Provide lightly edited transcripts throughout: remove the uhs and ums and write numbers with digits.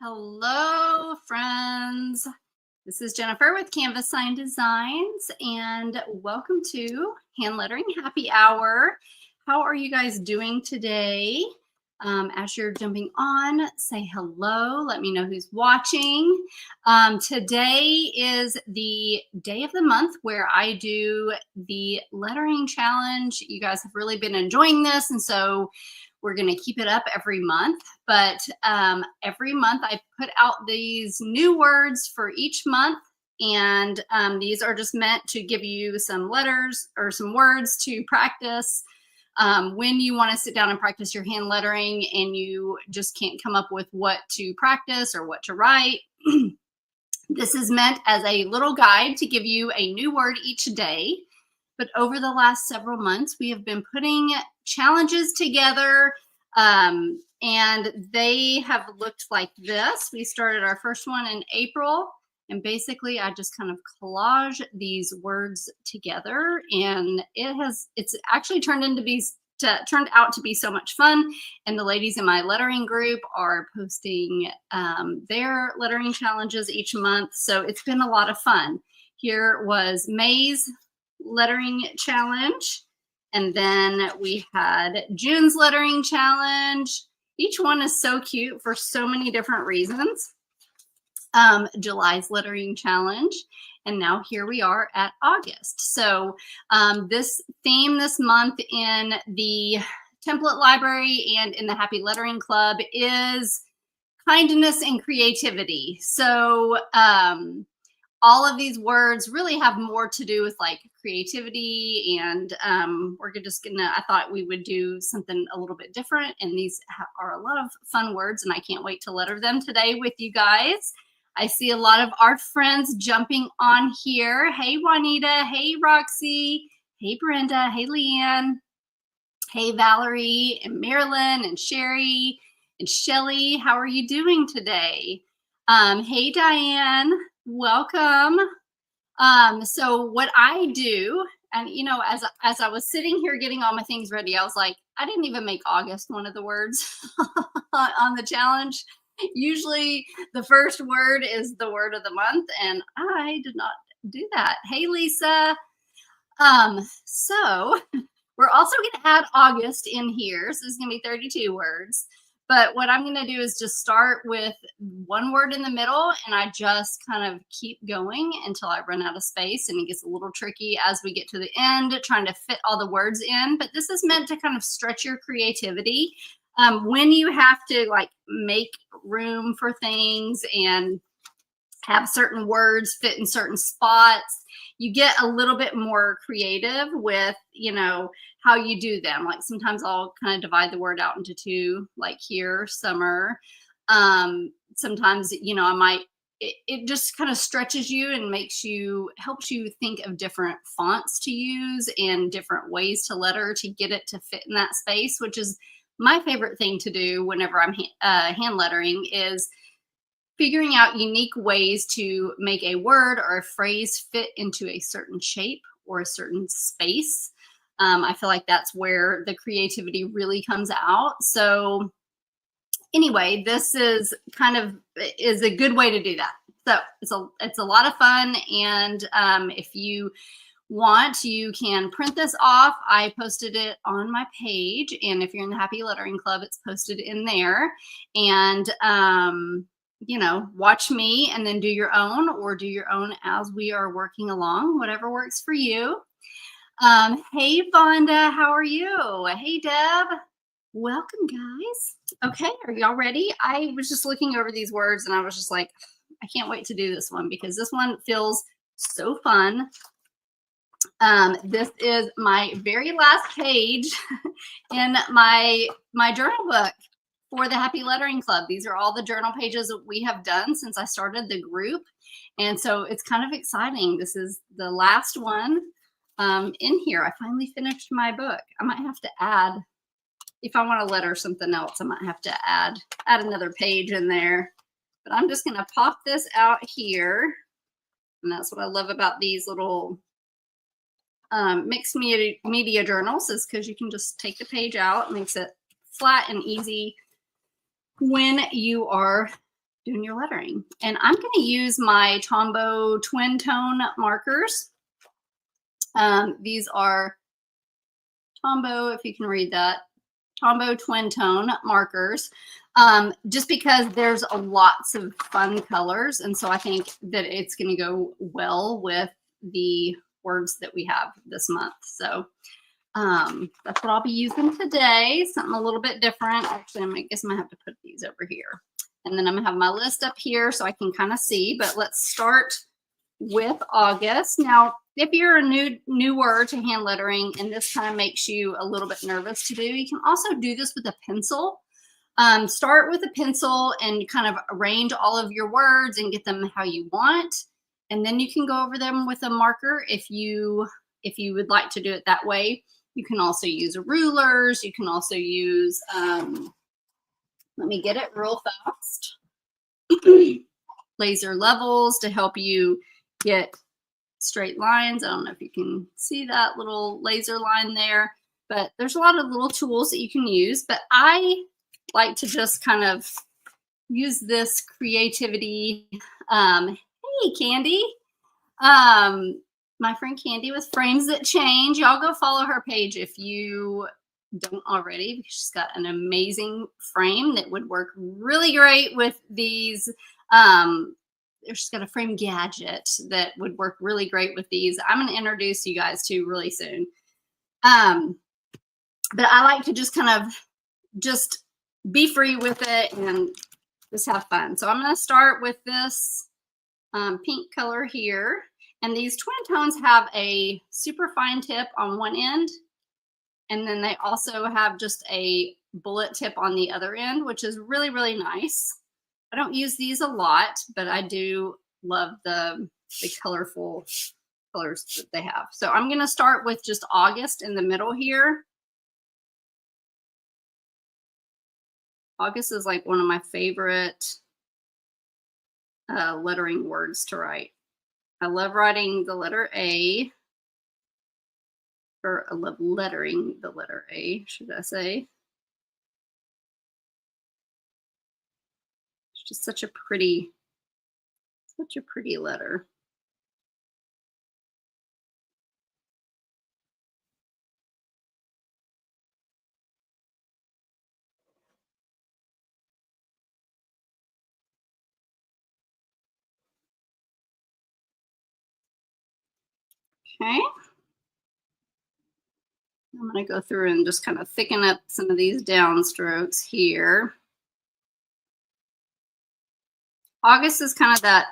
Hello, friends. This is Jennifer with Canvas Sign Designs, and welcome to Hand Lettering Happy Hour. How are you guys doing today? As you're jumping on, say hello. Let me know who's watching. Today is the day of the month where I do the lettering challenge. You guys have really been enjoying this, and so we're going to keep it up every month. But every month I put out these new words for each month. And these are just meant to give you some letters or some words to practice when you want to sit down and practice your hand lettering and you just can't come up with what to practice or what to write. This is meant as a little guide to give you a new word each day. But over the last several months, we have been putting challenges together, and they have looked like this. We started our first one in April, and basically I just kind of collage these words together, and it's actually turned out to be so much fun. And the ladies in my lettering group are posting their lettering challenges each month, so it's been a lot of fun. Here was May's lettering challenge, and then we had June's lettering challenge. Each one is so cute for so many different reasons. July's lettering challenge, and now here we are at August. So this theme this month in the template library and in the Happy Lettering Club is kindness and creativity. So all of these words really have more to do with like creativity, and we're just gonna, I thought we would do something a little bit different, and these are a lot of fun words, and I can't wait to letter them today with you guys. I see a lot of our friends jumping on here. Hey, Juanita. Hey, Roxy. Hey, Brenda. Hey, Leanne. Hey, Valerie and Marilyn and Sherry and Shelly. How are you doing today? Hey, Diane. Welcome. So what I do, and you know, as I was sitting here getting all my things ready, I was like, I didn't even make August one of the words on the challenge. Usually the first word is the word of the month, and I did not do that. Hey, Lisa. So we're also going to add August in here. So it's going to be 32 words. But what I'm going to do is just start with one word in the middle, and I just kind of keep going until I run out of space, and it gets a little tricky as we get to the end, trying to fit all the words in. But this is meant to kind of stretch your creativity. When you have to like make room for things and have certain words fit in certain spots, you get a little bit more creative with, you know, how you do them. Like sometimes I'll kind of divide the word out into two, like here, summer. Sometimes, you know, it just kind of stretches you and helps you think of different fonts to use and different ways to letter to get it to fit in that space, which is my favorite thing to do whenever I'm hand lettering, is figuring out unique ways to make a word or a phrase fit into a certain shape or a certain space. I feel like that's where the creativity really comes out. So anyway, this is a good way to do that. So it's a lot of fun. And if you want, you can print this off. I posted it on my page. And if you're in the Happy Lettering Club, it's posted in there. And you know, watch me and then do your own, or do your own as we are working along, whatever works for you. Hey, Vonda, how are you? Hey, Deb. Welcome, guys. Okay, are y'all ready? I was just looking over these words and I was just like, I can't wait to do this one because this one feels so fun. This is my very last page in my journal book for the Happy Lettering Club. These are all the journal pages that we have done since I started the group. And so it's kind of exciting. This is the last one in here. I finally finished my book. I might have to add, if I want to letter something else, I might have to add another page in there. But I'm just going to pop this out here. And that's what I love about these little mixed media journals, is because you can just take the page out. It makes it flat and easy when you are doing your lettering. And I'm going to use my Tombow twin tone markers. These are Tombow, if you can read that, Tombow twin tone markers, just because there's lots of fun colors. And so I think that it's going to go well with the words that we have this month. So that's what I'll be using today. Something a little bit different. Actually, I guess I'm gonna have to put these over here. And then I'm gonna have my list up here so I can kind of see, but let's start with August. Now, if you're a newer to hand lettering and this kind of makes you a little bit nervous to do, you can also do this with a pencil. Start with a pencil and kind of arrange all of your words and get them how you want. And then you can go over them with a marker if you would like to do it that way. You can also use rulers. You can also use, let me get it real fast, laser levels to help you get straight lines. I don't know if you can see that little laser line there, but there's a lot of little tools that you can use. But I like to just kind of use this creativity. Hey, Candy. My friend Candy with Frames That Change. Y'all go follow her page if you don't already, because she's got an amazing frame that would work really great with these. She's got a frame gadget that would work really great with these. I'm going to introduce you guys to really soon. But I like to just kind of just be free with it and just have fun. So I'm going to start with this pink color here. And these twin tones have a super fine tip on one end. And then they also have just a bullet tip on the other end, which is really, really nice. I don't use these a lot, but I do love the colorful colors that they have. So I'm going to start with just August in the middle here. August is like one of my favorite lettering words to write. I love writing the letter A, or I love lettering the letter A, should I say. It's just such a pretty letter. Okay. I'm going to go through and just kind of thicken up some of these downstrokes here. August is kind of that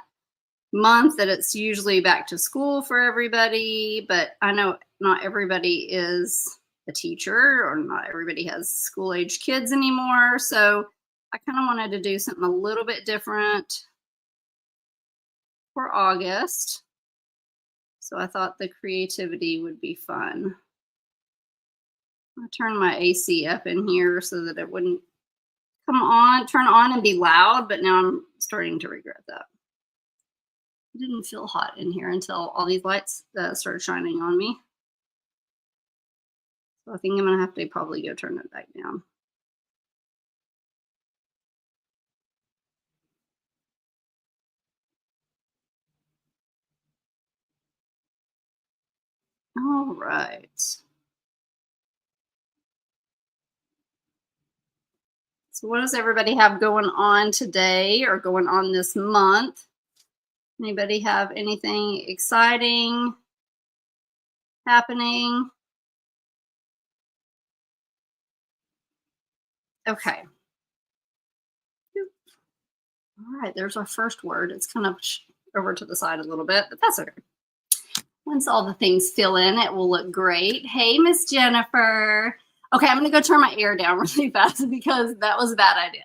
month that it's usually back to school for everybody, but I know not everybody is a teacher or not everybody has school-age kids anymore. So I kind of wanted to do something a little bit different for August. So I thought the creativity would be fun. I'll turn my AC up in here so that it wouldn't turn on and be loud, but now I'm starting to regret that. It didn't feel hot in here until all these lights started shining on me. So I think I'm gonna have to probably go turn it back down. All right. So what does everybody have going on today or going on this month? Anybody have anything exciting happening? Okay. All right, there's our first word. It's kind of over to the side a little bit, but that's okay. Once all the things fill in, it will look great. Hey, Miss Jennifer. Okay, I'm going to go turn my air down really fast because that was a bad idea.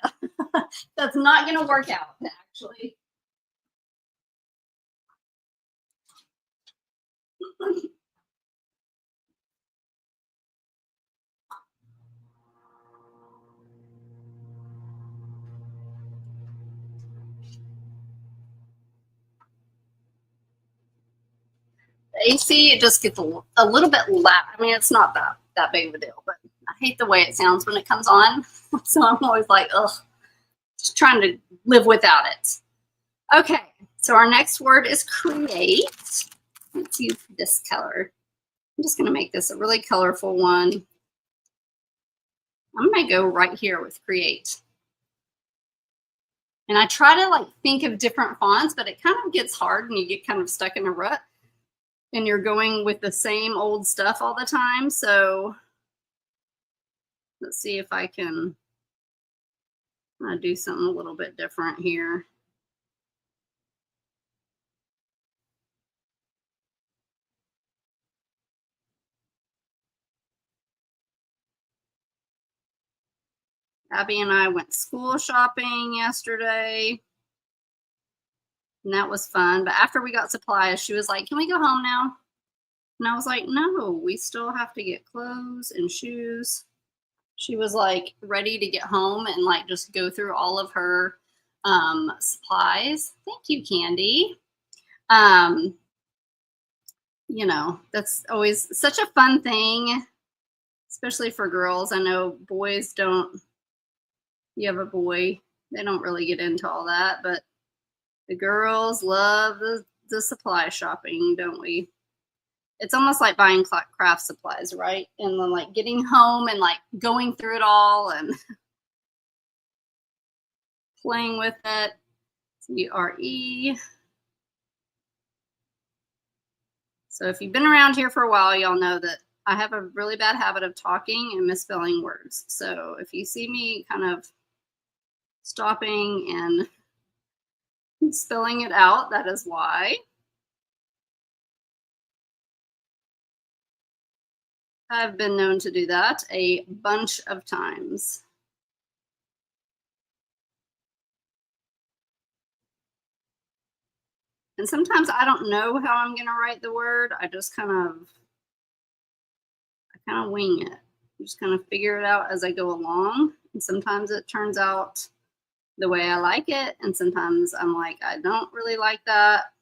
That's not going to work out, actually. The AC, it just gets a little bit loud. I mean, it's not that big of a deal, but I hate the way it sounds when it comes on. So I'm always like, ugh, Just trying to live without it. Okay, so our next word is create. Let's use this color. I'm just going to make this a really colorful one. I'm going to go right here with create. And I try to like think of different fonts, but it kind of gets hard and you get kind of stuck in a rut and you're going with the same old stuff all the time. So let's see if I can do something a little bit different here. Abby and I went school shopping yesterday, and that was fun. But after we got supplies, she was like, "Can we go home now?" And I was like, "No, we still have to get clothes and shoes." She was like ready to get home and like just go through all of her supplies. Thank you, Candy. Um, you know, that's always such a fun thing, especially for girls. I know boys don't, you have a boy, they don't really get into all that, but the girls love the supply shopping, don't we? It's almost like buying craft supplies, right? And then like getting home and like going through it all and playing with it. CRE. So if you've been around here for a while, y'all know that I have a really bad habit of talking and misspelling words. So if you see me kind of stopping and spelling it out, that is why. I've been known to do that a bunch of times. And sometimes I don't know how I'm going to write the word. I just kind of wing it. I just kind of figure it out as I go along. And sometimes it turns out the way I like it. And sometimes I'm like, I don't really like that.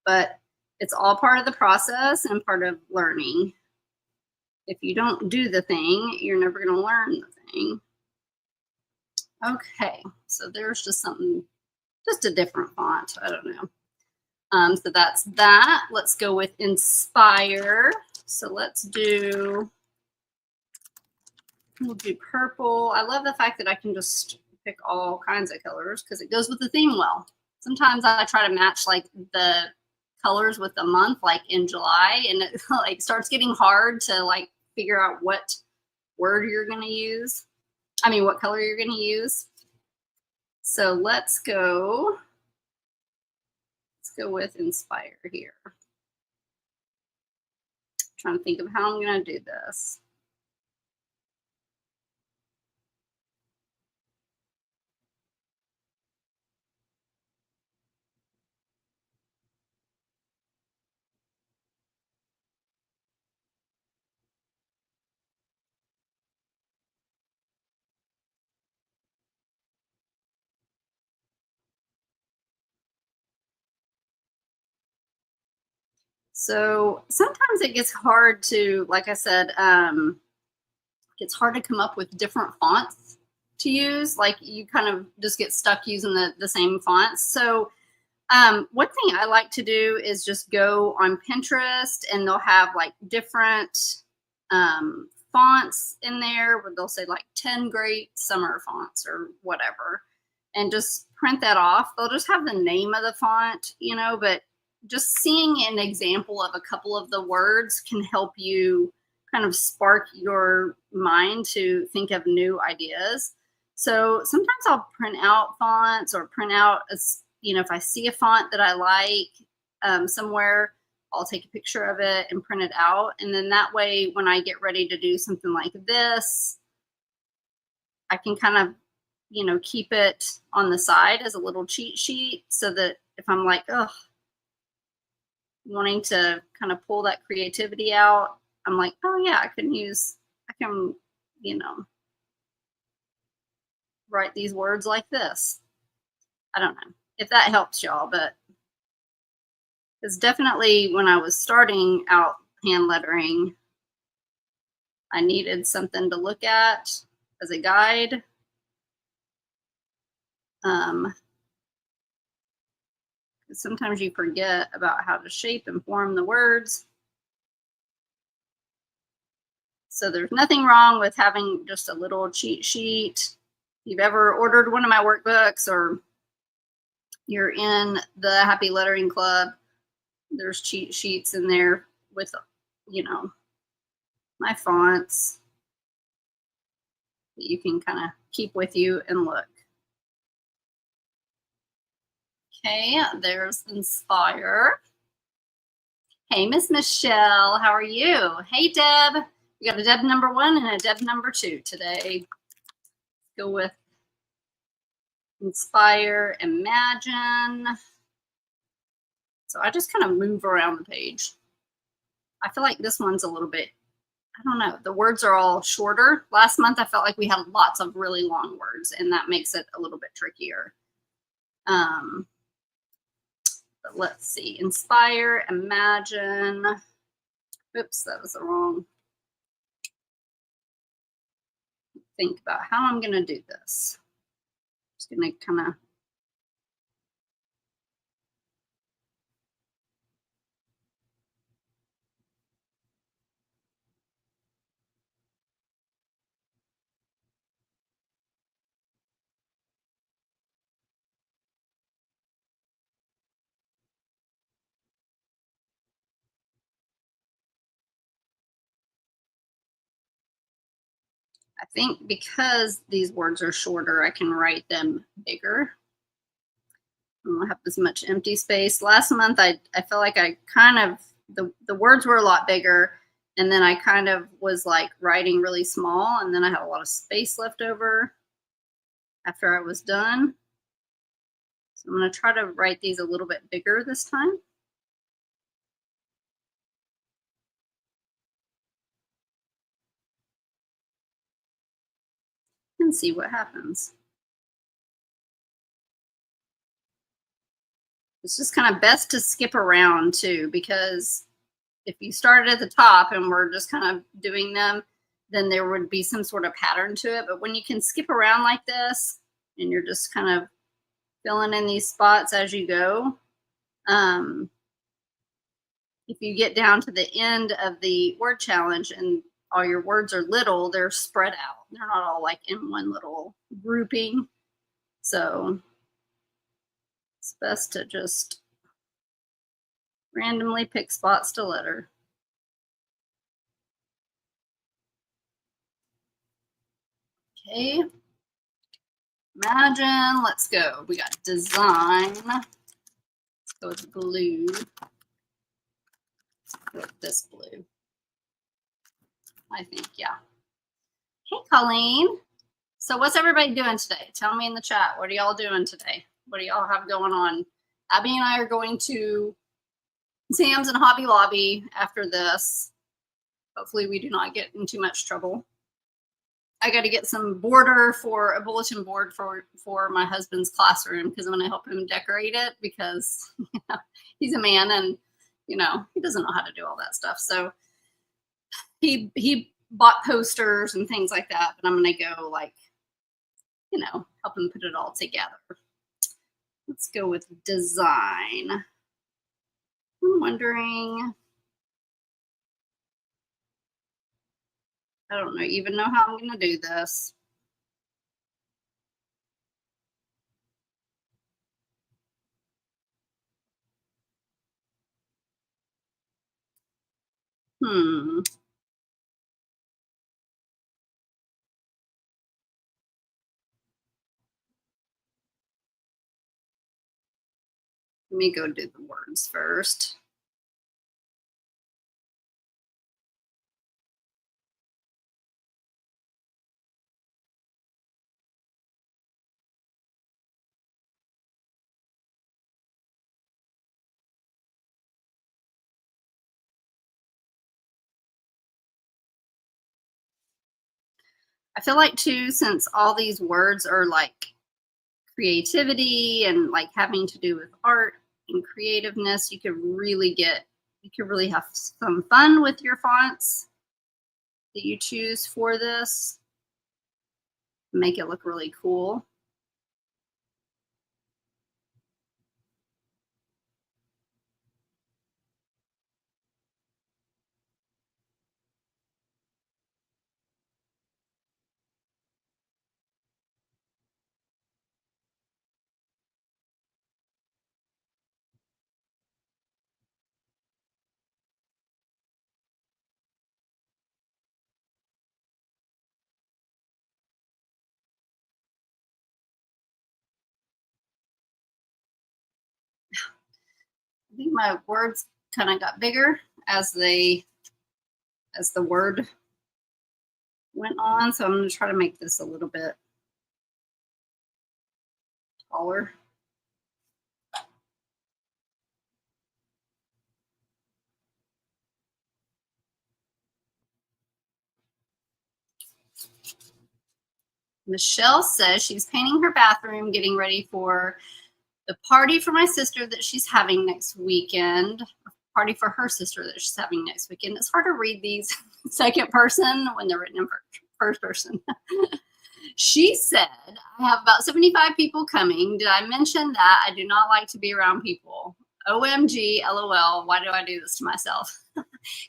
But it's all part of the process and part of learning. If you don't do the thing, you're never going to learn the thing. Okay, so there's just something, just a different font. I don't know. So that's that. Let's go with inspire. So we'll do purple. I love the fact that I can just pick all kinds of colors because it goes with the theme well. Sometimes I try to match like the colors with the month, like in July, and it like starts getting hard to like figure out what word you're going to use. I mean, what color you're going to use. So let's go with inspire here. I'm trying to think of how I'm going to do this. So sometimes it gets hard to, like I said, it's hard to come up with different fonts to use. Like you kind of just get stuck using the same fonts. So one thing I like to do is just go on Pinterest and they'll have like different fonts in there where they'll say like 10 great summer fonts or whatever, and just print that off. They'll just have the name of the font, you know, but just seeing an example of a couple of the words can help you kind of spark your mind to think of new ideas. So sometimes I'll print out fonts or print out, you know, if I see a font that I like somewhere, I'll take a picture of it and print it out. And then that way, when I get ready to do something like this, I can kind of, you know, keep it on the side as a little cheat sheet so that if I'm like, oh, wanting to kind of pull that creativity out, I'm like, oh yeah, I can, you know, write these words like this. I don't know if that helps y'all, but it's definitely when I was starting out hand lettering, I needed something to look at as a guide. Sometimes you forget about how to shape and form the words. So there's nothing wrong with having just a little cheat sheet. If you've ever ordered one of my workbooks or you're in the Happy Lettering Club, there's cheat sheets in there with, my fonts that you can kind of keep with you and look. Okay, there's Inspire. Hey, Miss Michelle, how are you? Hey, Deb. We got a Deb number 1 and a Deb number 2 today. Go with Inspire, Imagine. So I just kind of move around the page. I feel like this one's a little bit, I don't know, the words are all shorter. Last month I felt like we had lots of really long words, and that makes it a little bit trickier. But let's see, Inspire, Imagine. Oops, that was the wrong. Think about how I'm going to do this. Just going to kind of I think because these words are shorter, I can write them bigger. I don't have as much empty space. Last month, I felt like I kind of, the words were a lot bigger, and then I kind of was like writing really small, and then I had a lot of space left over after I was done. So I'm going to try to write these a little bit bigger this time. And see what happens. It's just kind of best to skip around too, because if you started at the top and we're just kind of doing them, then there would be some sort of pattern to it. But when you can skip around like this and you're just kind of filling in these spots as you go, if you get down to the end of the word challenge and all your words are little, they're spread out. They're not all like in one little grouping. So it's best to just randomly pick spots to letter. Okay. Imagine, let's go. We got design. Let's go with blue. With this blue. I think, yeah. Hey, Colleen. So what's everybody doing today? Tell me in the chat. What are y'all doing today? What do y'all have going on? Abby and I are going to Sam's and Hobby Lobby after this. Hopefully we do not get in too much trouble. I got to get some border for a bulletin board for my husband's classroom, because I'm going to help him decorate it, because he's a man and he doesn't know how to do all that stuff. So he bought posters and things like that, but I'm going to go help him put it all together. Let's go with design. I'm wondering, I don't even know how I'm going to do this. Let me go do the words first. I feel like too, since all these words are like creativity and like having to do with art and creativeness, you could really have some fun with your fonts that you choose for this. Make it look really cool. I think my words kind of got bigger as the word went on. So I'm going to try to make this a little bit taller. Michelle says she's painting her bathroom, getting ready for the party for my sister that she's having next weekend. Party for her sister that she's having next weekend. It's hard to read these second person when they're written in first person. She said, I have about 75 people coming. Did I mention that I do not like to be around people? OMG, LOL, why do I do this to myself?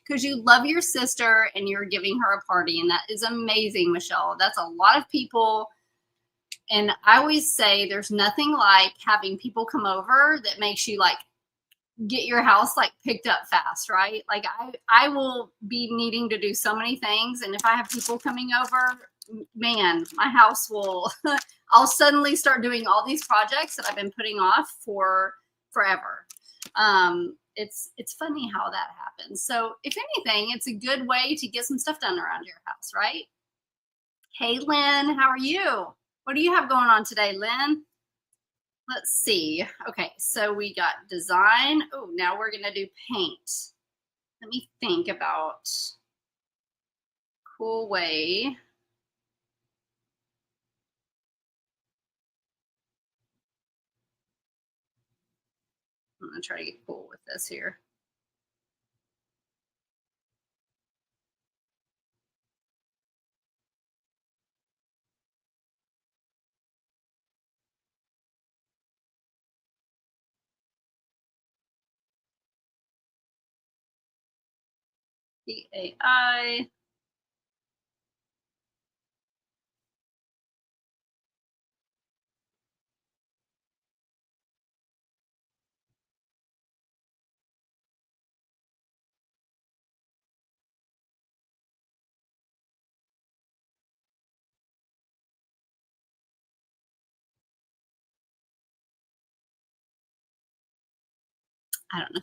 Because you love your sister and you're giving her a party, and that is amazing, Michelle. That's a lot of people. And I always say there's nothing like having people come over that makes you like get your house like picked up fast, right? Like I will be needing to do so many things, and if I have people coming over, man, my house will I'll suddenly start doing all these projects that I've been putting off for forever. It's funny how that happens. So if anything, it's a good way to get some stuff done around your house, right? Hey Lynn, how are you? What do you have going on today, Lynn? Let's see. Okay, so we got design. Oh, now we're gonna do paint. Let me think about cool way. I'm gonna try to get cool with this here. PAI. I don't know.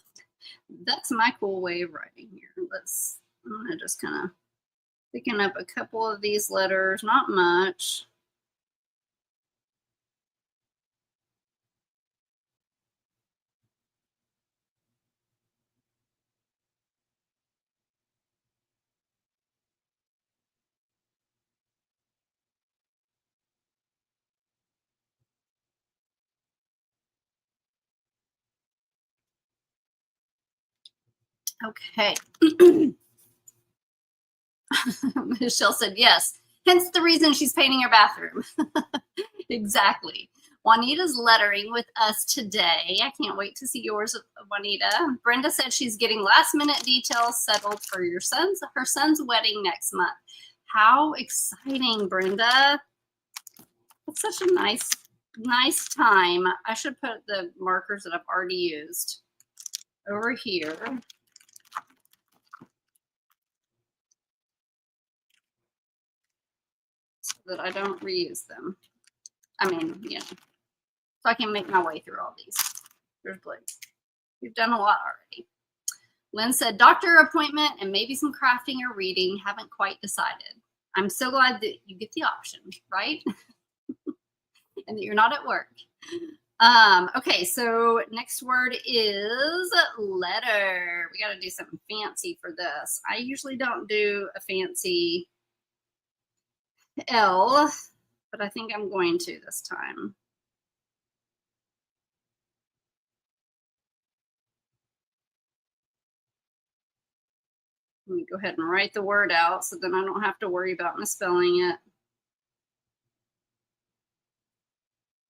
That's my cool way of writing here. I'm gonna just kind of picking up a couple of these letters, not much. Okay. Michelle said yes. Hence the reason she's painting her bathroom. Exactly. Juanita's lettering with us today. I can't wait to see yours, Juanita. Brenda said she's getting last minute details settled for her son's wedding next month. How exciting, Brenda. It's such a nice time. I should put the markers that I've already used over here so that I don't reuse them. I mean, so I can make my way through all these. There's blue. We've done a lot already. Lynn said, doctor appointment and maybe some crafting or reading. Haven't quite decided. I'm so glad that you get the option, right? And that you're not at work. Okay, so next word is letter. We got to do something fancy for this. I usually don't do a fancy L, but I think I'm going to this time. Let me go ahead and write the word out so then I don't have to worry about misspelling it.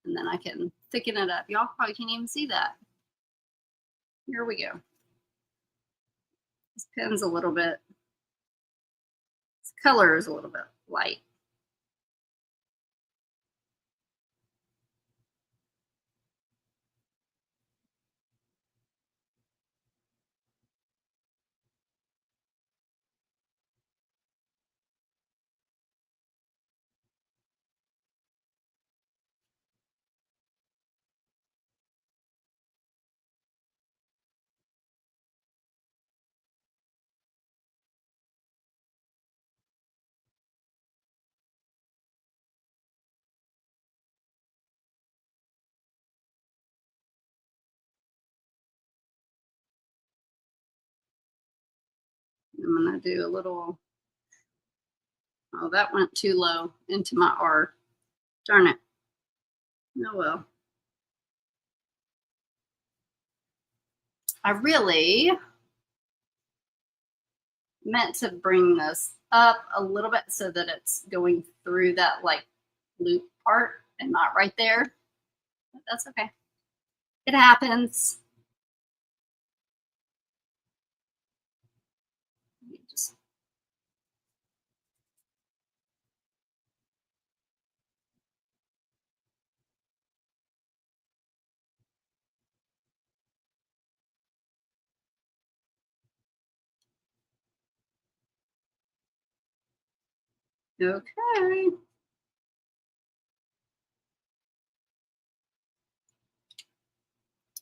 And then I can thicken it up. Y'all probably can't even see that. Here we go. This pen's a little bit, this color is a little bit light. I'm going to do a little, oh, that went too low into my R. Darn it. Oh well. I really meant to bring this up a little bit so that it's going through that like loop part and not right there. But that's okay. It happens. Just, okay.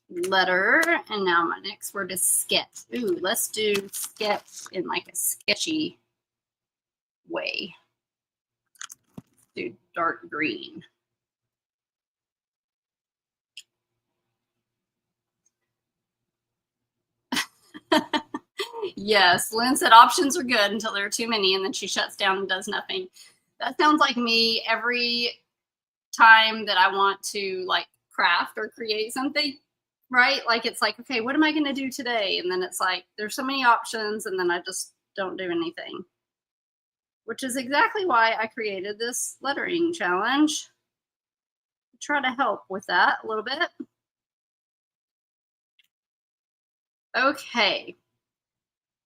Letter, and now my next word is sketch. Ooh, let's do sketch in like a sketchy way. Do dark green. Yes, Lynn said options are good until there are too many, and then she shuts down and does nothing. That sounds like me every time that I want to like craft or create something, right? Like it's like, okay, what am I going to do today? And then it's like, there's so many options, and then I just don't do anything, which is exactly why I created this lettering challenge. Try to help with that a little bit. Okay.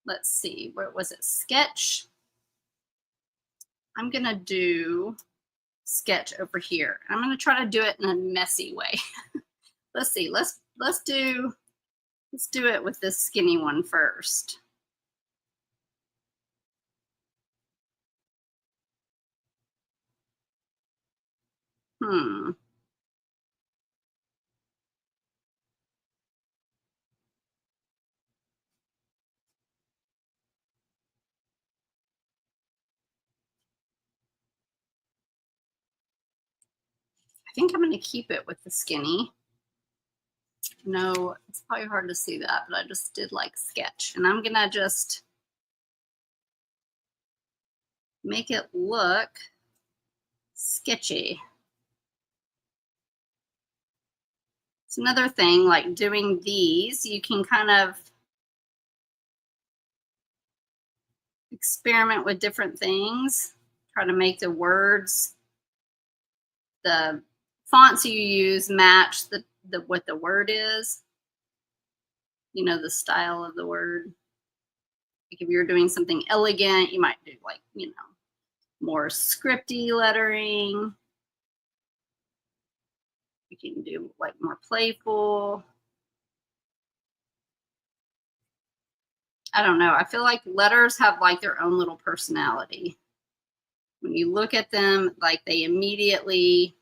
Let's see. What was it? Sketch. I'm going to do sketch over here. I'm going to try to do it in a messy way. Let's see. Let's do it with this skinny one first. Hmm. I think I'm going to keep it with the skinny. No, it's probably hard to see that, but I just did like sketch. And I'm going to just make it look sketchy. It's another thing, like doing these, you can kind of experiment with different things, try to make the words, the fonts you use match the what the word is, you know, the style of the word. Like if you're doing something elegant, you might do like, you know, more scripty lettering. You can do like more playful. I don't know. I feel like letters have like their own little personality. When you look at them, like they immediately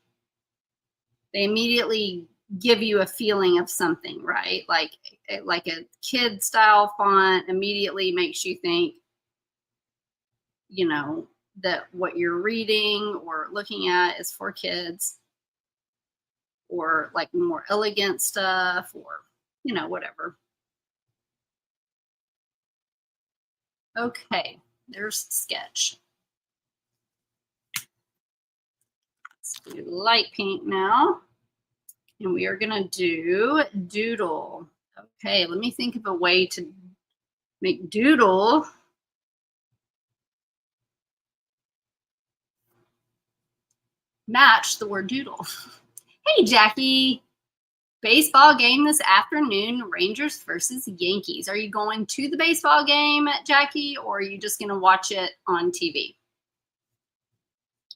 give you a feeling of something, right? Like a kid style font immediately makes you think, you know, that what you're reading or looking at is for kids, or like more elegant stuff, or, you know, whatever. Okay, there's sketch. Let's do light pink now. And we are gonna do doodle. Okay, let me think of a way to make doodle match the word doodle. Hey, Jackie. Baseball game this afternoon, Rangers versus Yankees. Are you going to the baseball game, Jackie, or are you just going to watch it on TV?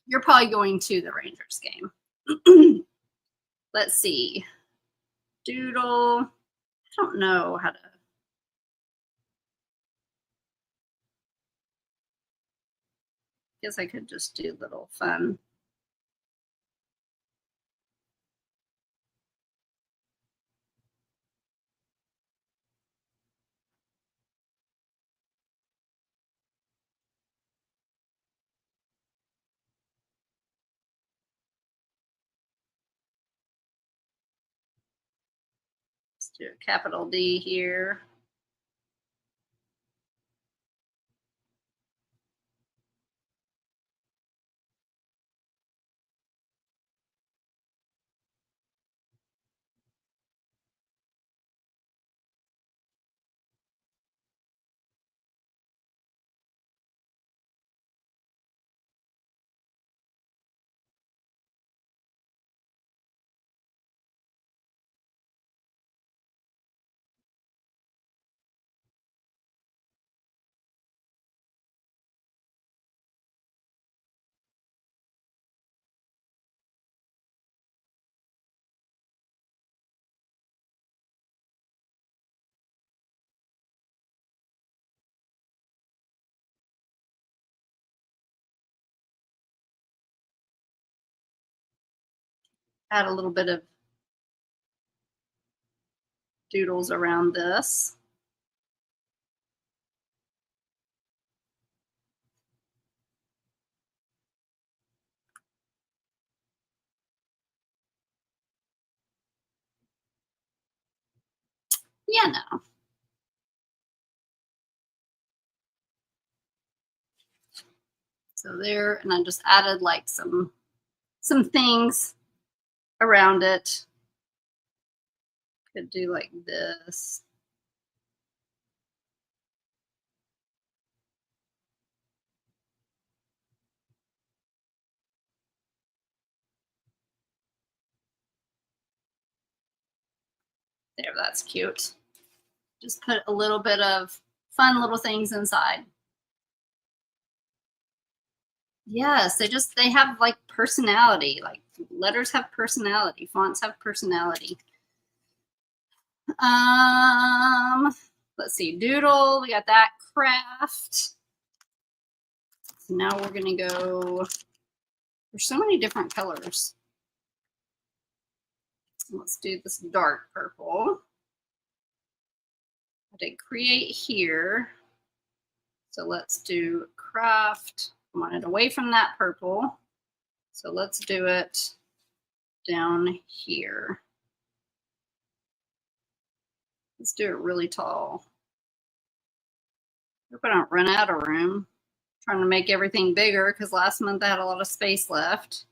You're probably going to the Rangers game. Let's see. Doodle. I don't know how to. Guess I could just do little fun. Let's do a capital D here. add a little bit of doodles around this. Yeah, no. So there, and I just added like some things around it. Could do like this. There, that's cute. Just put a little bit of fun little things inside. Yes, they have like personality. Like letters have personality, fonts have personality. Um, let's see, doodle, we got that. Craft. So now we're gonna go, there's so many different colors. Let's do this dark purple. I did create here. So let's do craft. I want it away from that purple. So let's do it down here. Let's do it really tall. Hope I don't run out of room. Trying to make everything bigger because last month I had a lot of space left.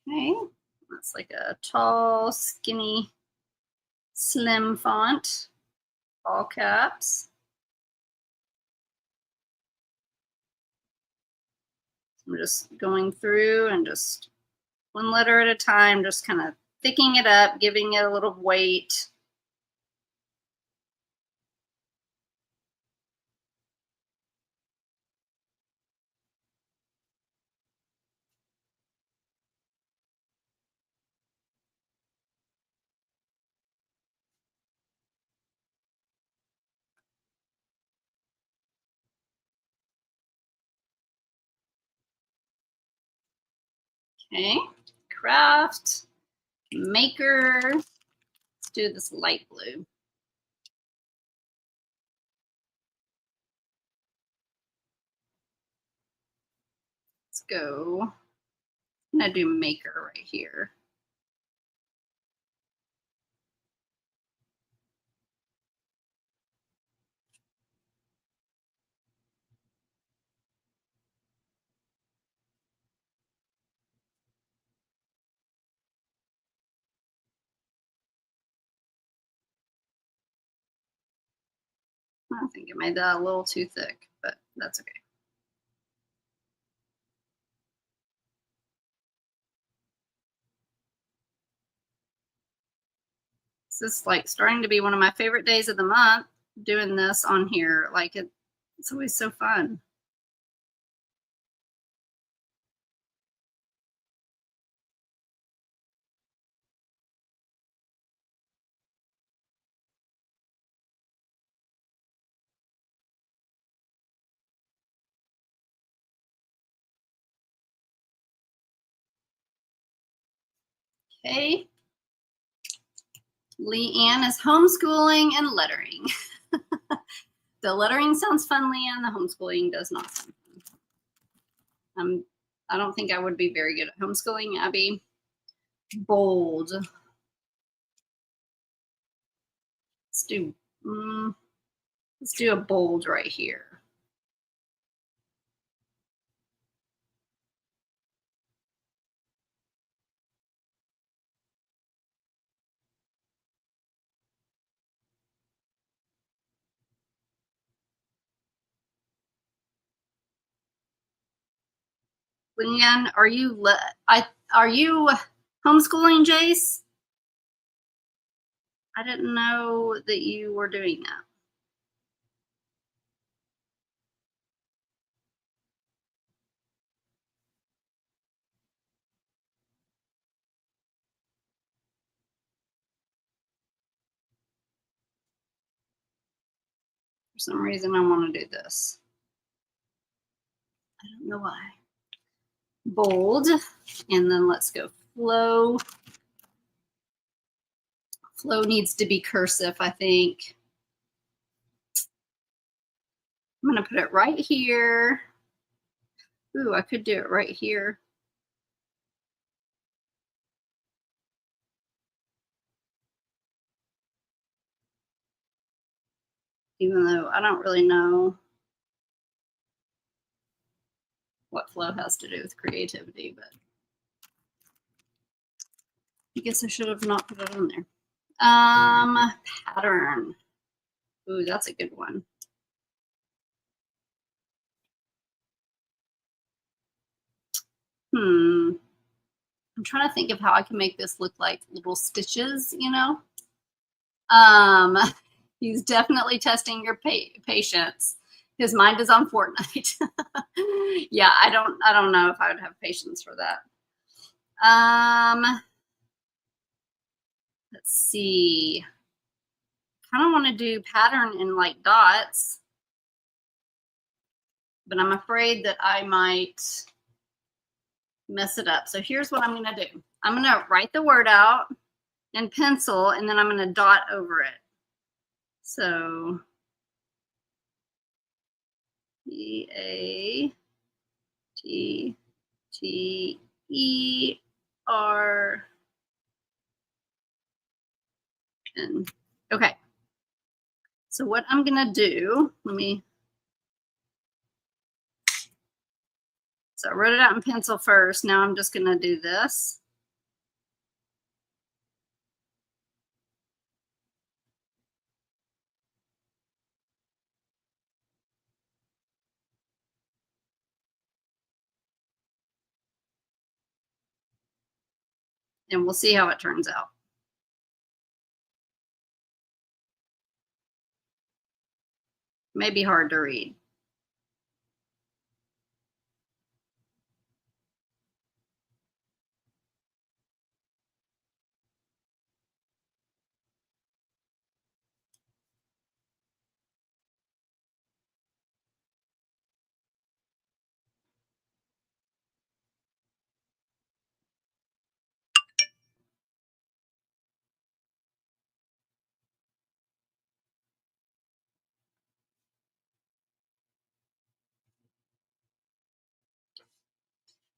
Okay, that's like a tall, skinny, slim font, all caps. I'm just going through and just one letter at a time, just kind of thickening it up, giving it a little weight. Okay, craft, maker. Let's do this light blue. Let's go. I'm gonna do maker right here. I think I made that a little too thick, but that's okay. This is like starting to be one of my favorite days of the month, doing this on here. Like it's always so fun. Okay. Leanne is homeschooling and lettering. The lettering sounds fun, Leanne. The homeschooling does not sound fun. I don't think I would be very good at homeschooling, Abby. Bold. Let's do a bold right here. Leanne, are you homeschooling, Jace? I didn't know that you were doing that. For some reason, I want to do this. I don't know why. Bold, and then let's go flow. Flow needs to be cursive, I think. I'm going to put it right here. Ooh, I could do it right here. Even though I don't really know what flow has to do with creativity, but I guess I should have not put it on there. Pattern. Ooh, that's a good one. I'm trying to think of how I can make this look like little stitches, you know? He's definitely testing your patience. His mind is on Fortnite. Yeah, I don't know if I would have patience for that. Let's see. Kind of want to do pattern in like dots, but I'm afraid that I might mess it up. So here's what I'm going to do. I'm going to write the word out in pencil, and then I'm going to dot over it. So P-A-T-T-E-R-N. Okay. So what I'm going to do, so I wrote it out in pencil first. Now I'm just going to do this. And we'll see how it turns out. Maybe hard to read.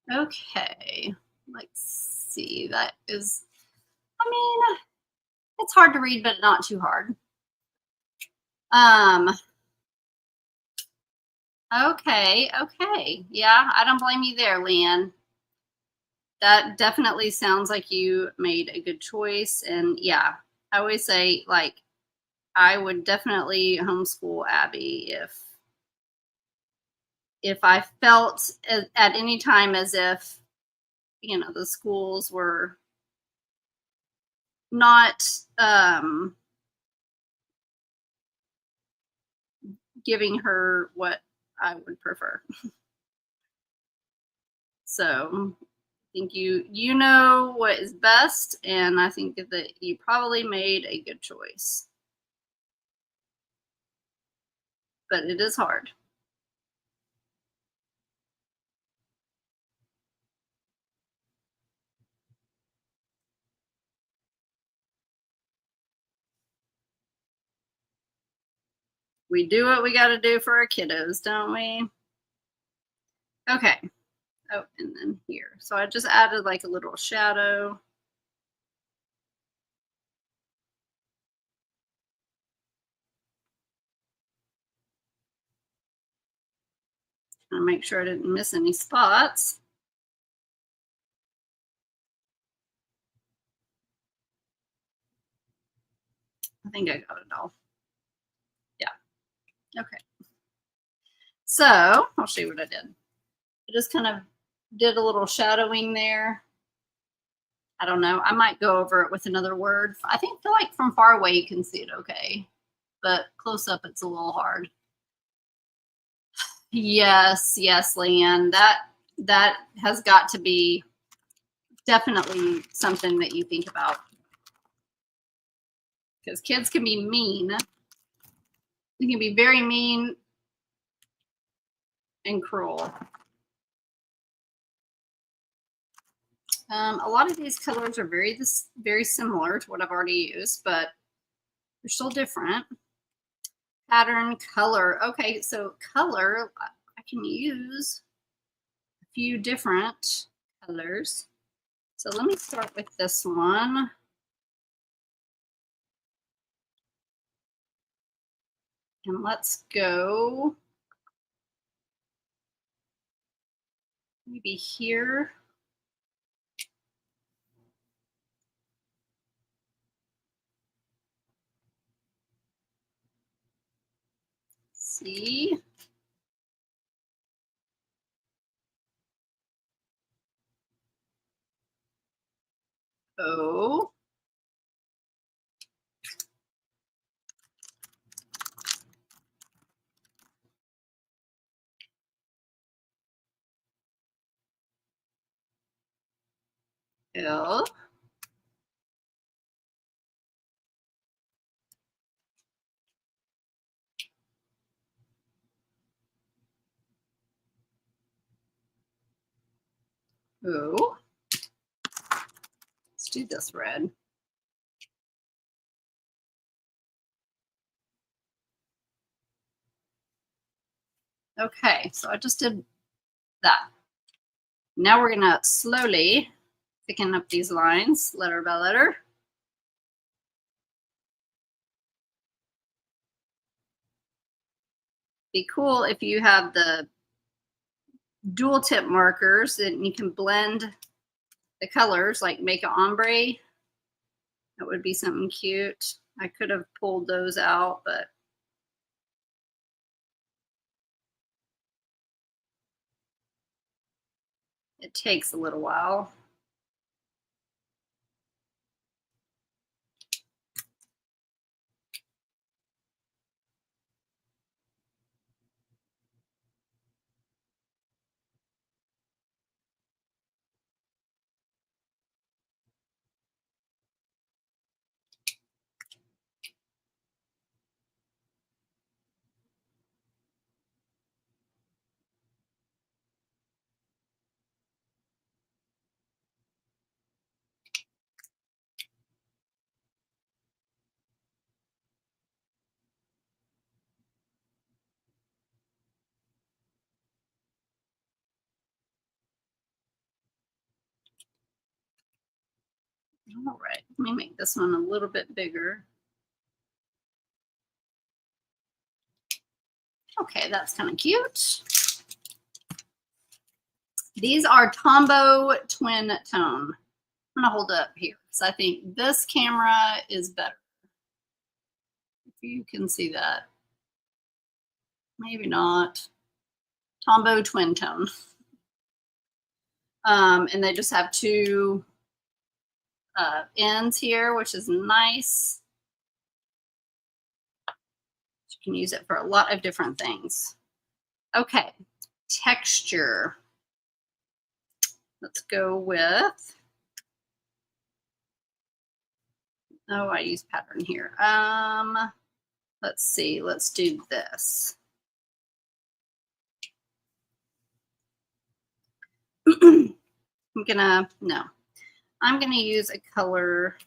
Okay, let's see. That is, I mean, it's hard to read, but not too hard. Okay. Yeah, I don't blame you there, Leanne. That definitely sounds like you made a good choice. And yeah, I always say, like, I would definitely homeschool Abby if I felt at any time as if, you know, the schools were not giving her what I would prefer. So I think you know what is best, and I think that you probably made a good choice. But it is hard. We do what we got to do for our kiddos, don't we? Okay. Oh, and then here. So I just added like a little shadow. Trying to make sure I didn't miss any spots. I think I got it all. Yeah. Okay. So I'll show you what I did. I just kind of did a little shadowing there. I don't know. I might go over it with another word. I feel like from far away you can see it okay, but close up it's a little hard. Yes, Leanne. That has got to be definitely something that you think about, because kids can be mean. It can be very mean and cruel. A lot of these colors are very similar to what I've already used, but they're still different. Pattern, color. Okay, so color, I can use a few different colors. So let me start with this one. And let's go maybe here. See? O. L. O. Let's do this red. Okay, so I just did that. Now we're gonna slowly thicken up these lines, letter by letter. Be cool if you have the dual tip markers, and you can blend the colors, like make an ombre. That would be something cute. I could have pulled those out, but it takes a little while. All right, let me make this one a little bit bigger. Okay, that's kind of cute. These are Tombow Twin Tone. I'm gonna hold it up here because I think this camera is better. If you can see that. Maybe not. Tombow Twin Tone. And they just have two ends here, which is nice. You can use it for a lot of different things. Okay, texture. Let's go with, oh, I use pattern here. Let's see, let's do this. I'm gonna use a color,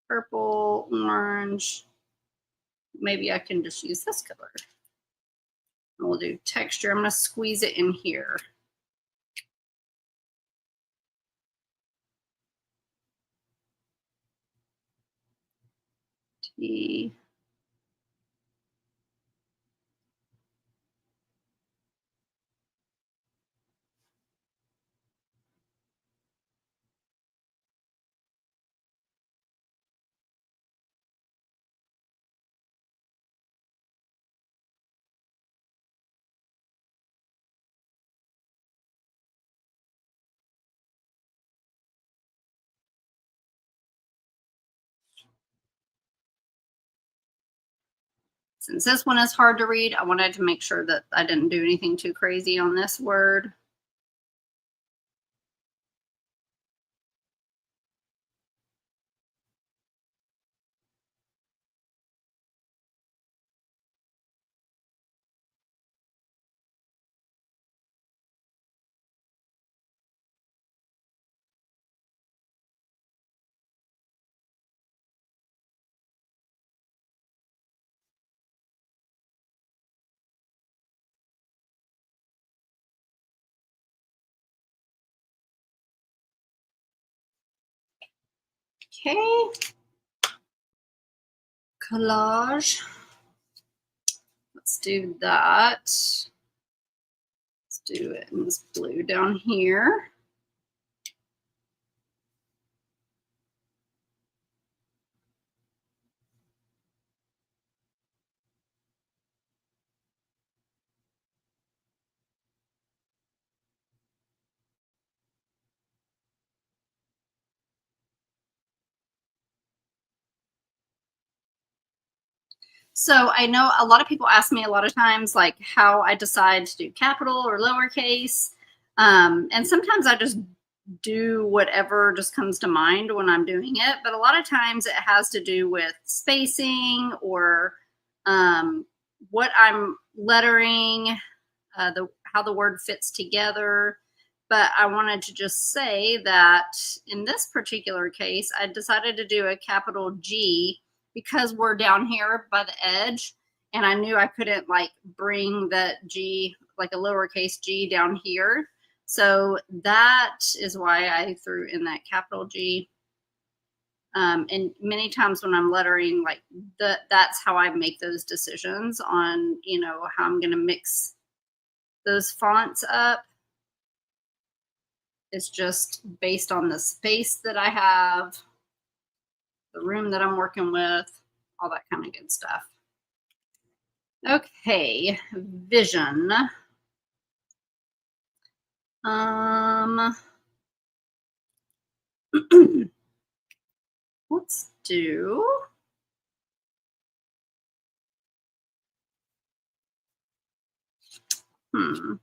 purple, orange. Maybe I can just use this color. And we'll do texture. I'm gonna squeeze it in here. T. Since this one is hard to read, I wanted to make sure that I didn't do anything too crazy on this word. Okay. Collage. Let's do that. Let's do it in this blue down here. So I know a lot of people ask me a lot of times, like how I decide to do capital or lowercase. And sometimes I just do whatever just comes to mind when I'm doing it. But a lot of times it has to do with spacing or what I'm lettering, how the word fits together. But I wanted to just say that in this particular case, I decided to do a capital G because we're down here by the edge, and I knew I couldn't like bring that G, like a lowercase g down here. So that is why I threw in that capital G. And many times when I'm lettering, like that's how I make those decisions on, how I'm going to mix those fonts up. It's just based on the space that I have, the room that I'm working with, all that kind of good stuff. Okay, vision. Let's do I'm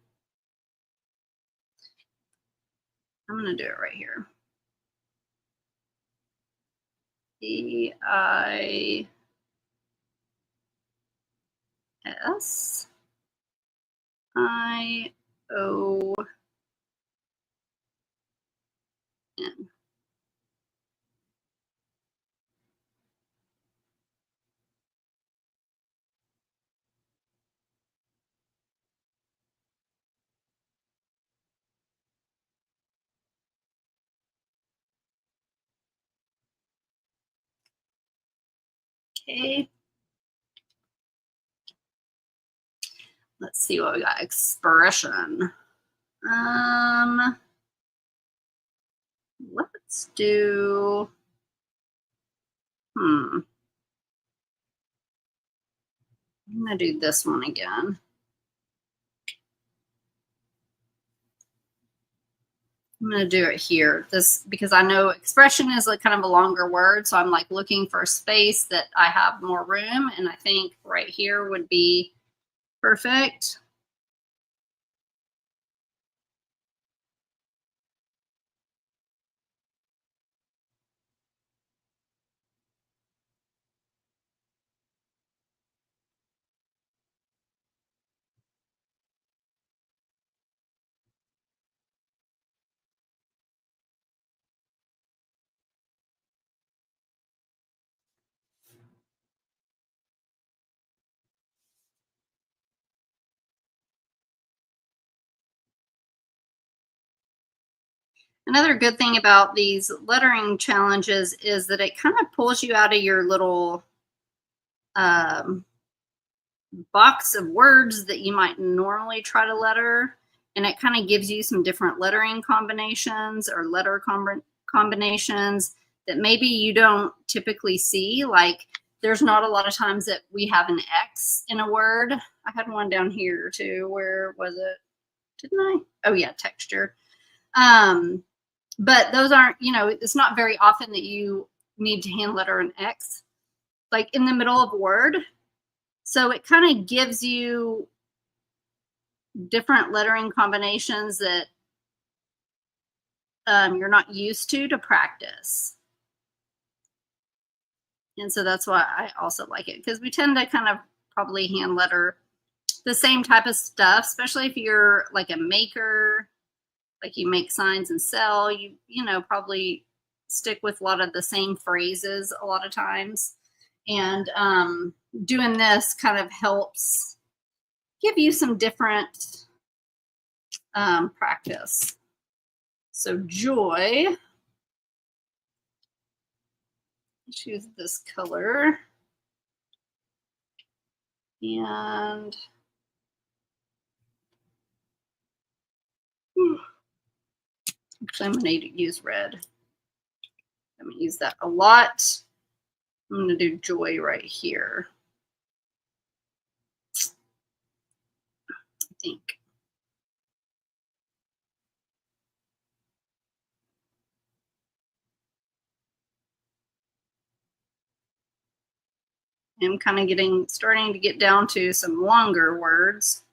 gonna do it right here. EISION. Okay. Let's see what we got. Expression. Let's do I'm gonna do this one again. I'm going to do it here. This because I know expression is like kind of a longer word. So I'm like looking for a space that I have more room. And I think right here would be perfect. Another good thing about these lettering challenges is that it kind of pulls you out of your little box of words that you might normally try to letter. And it kind of gives you some different lettering combinations or letter combinations that maybe you don't typically see. Like there's not a lot of times that we have an X in a word. I had one down here too. Where was it? Didn't I? Oh yeah, texture. But those aren't, it's not very often that you need to hand letter an X like in the middle of a word. So it kind of gives you different lettering combinations that you're not used to practice. And so that's why I also like it, because we tend to kind of probably hand letter the same type of stuff, especially if you're like a maker, like you make signs and sell, you probably stick with a lot of the same phrases a lot of times. And doing this kind of helps give you some different practice. So joy. Let's use this color. And actually, I'm going to use red. I'm going to use that a lot. I'm going to do joy right here, I think. I'm kind of starting to get down to some longer words.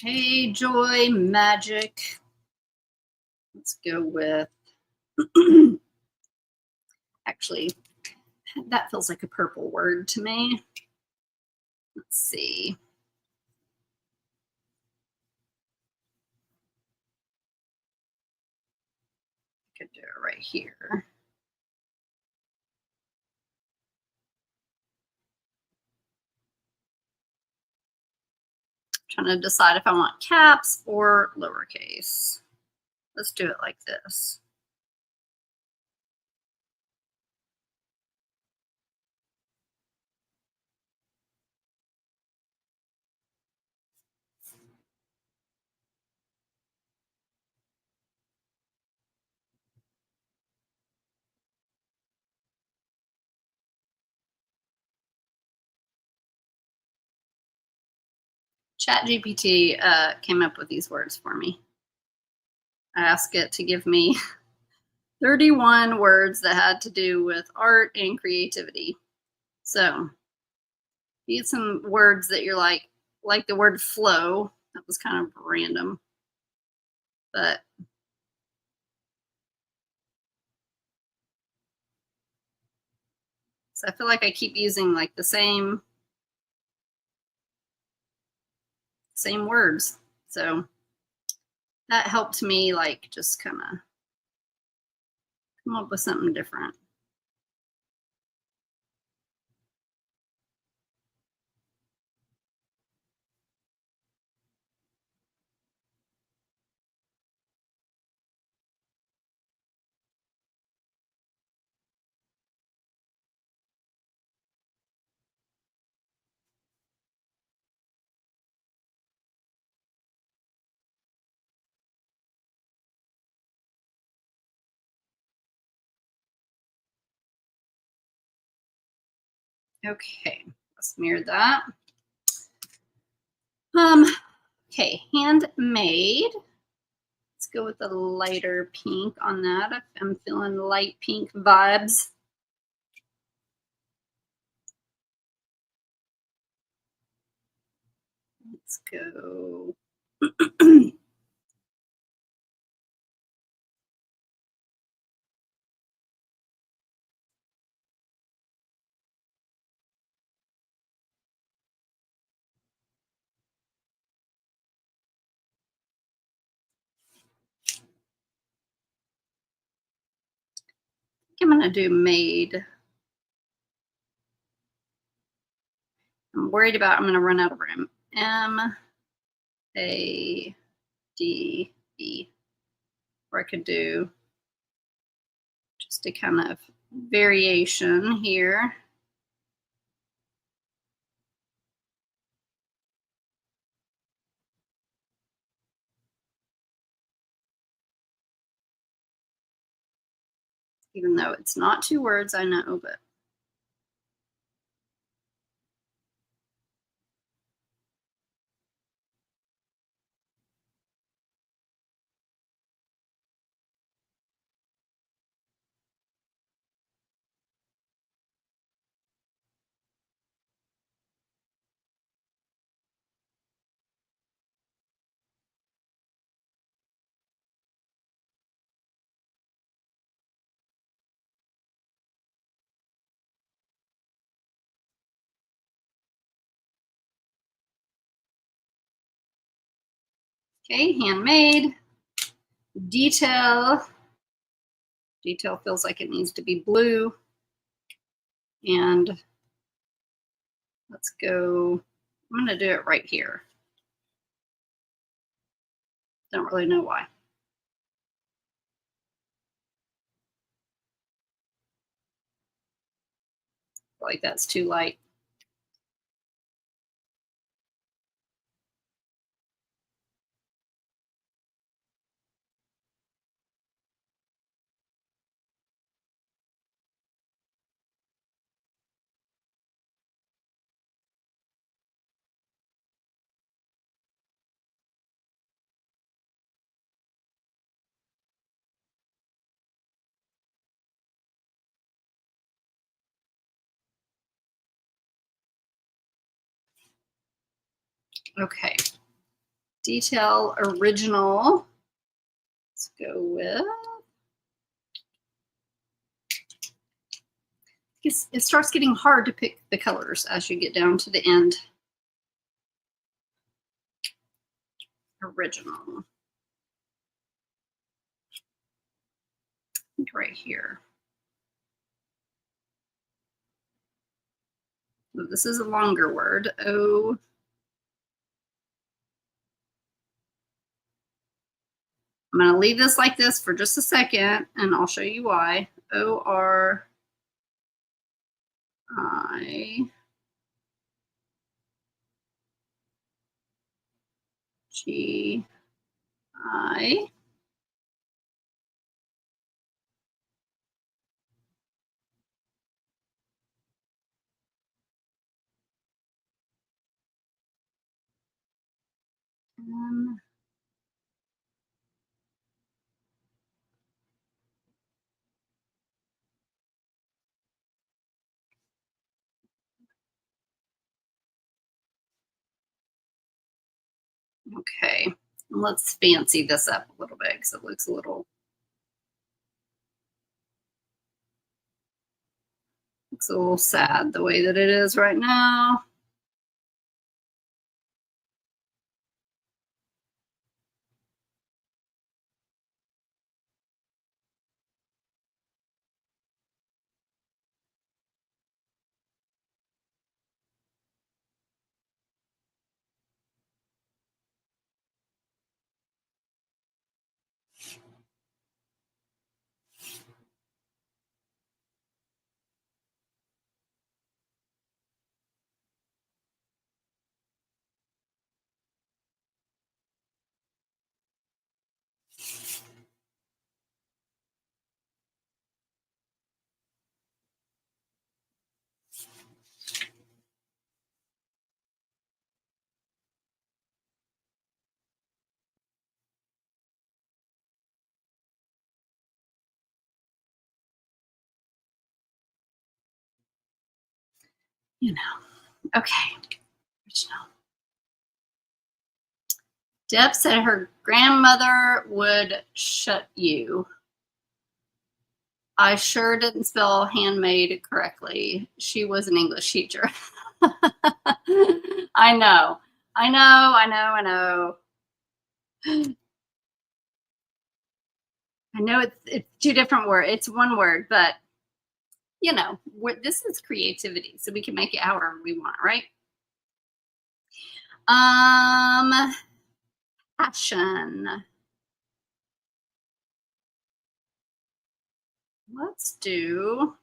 Okay, joy, magic. Let's go with, actually, that feels like a purple word to me. Let's see. I could do it right here. Trying to decide if I want caps or lowercase. Let's do it like this. ChatGPT came up with these words for me. I asked it to give me 31 words that had to do with art and creativity. So, need some words that you're like the word flow. That was kind of random, but so I feel like I keep using like the same words. So that helped me like just kind of come up with something different. Okay, let's mirror that. Okay, handmade. Let's go with the lighter pink on that. I'm feeling light pink vibes. Let's go. I'm going to do made. I'm worried about I'm going to run out of room. M-A-D-E. Or I could do just a kind of variation here. Even though it's not two words, I know, but Okay, handmade. Detail. Detail feels like it needs to be blue. And let's go, I'm going to do it right here. Don't really know why. I feel like that's too light. Okay. Detail original. Let's go with, it starts getting hard to pick the colors as you get down to the end. Original. Right here. This is a longer word. O. I'm going to leave this like this for just a second, and I'll show you why. O-R-I-G-I. Okay, let's fancy this up a little bit because it looks a little sad the way that it is right now. You know, okay. Original. Deb said her grandmother would shut you. I sure didn't spell handmade correctly. She was an English teacher. I know. I know it's two different words. It's one word, but you know, this is creativity, so we can make it however we want, right? Passion. Let's do.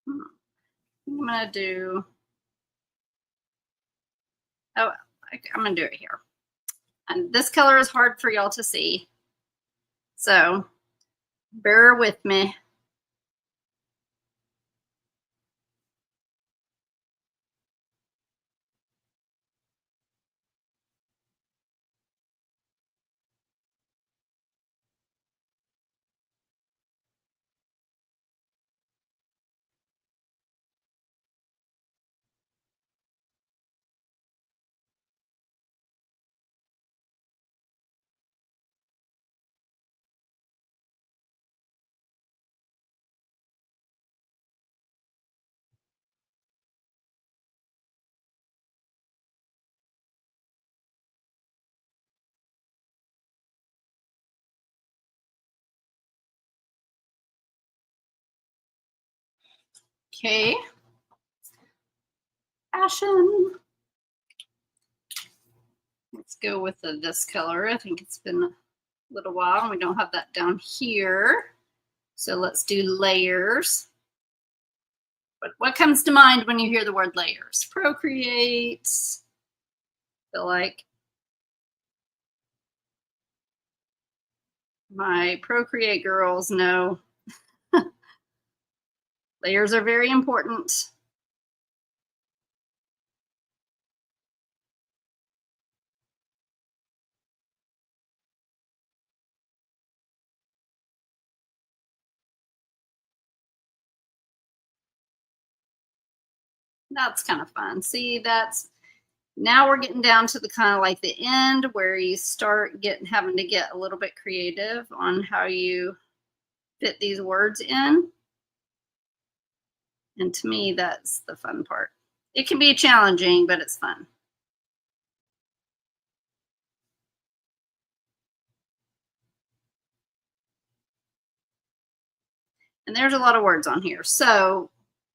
I'm gonna do. Oh, I'm gonna do it here. And this color is hard for y'all to see, so bear with me. Okay. Fashion. Let's go with this color. I think it's been a little while and we don't have that down here. So let's do layers. But what comes to mind when you hear the word layers? Procreate. Feel like my Procreate girls know layers are very important. That's kind of fun. See, now we're getting down to the kind of like the end where you start having to get a little bit creative on how you fit these words in. And to me, that's the fun part. It can be challenging, but it's fun. And there's a lot of words on here. So,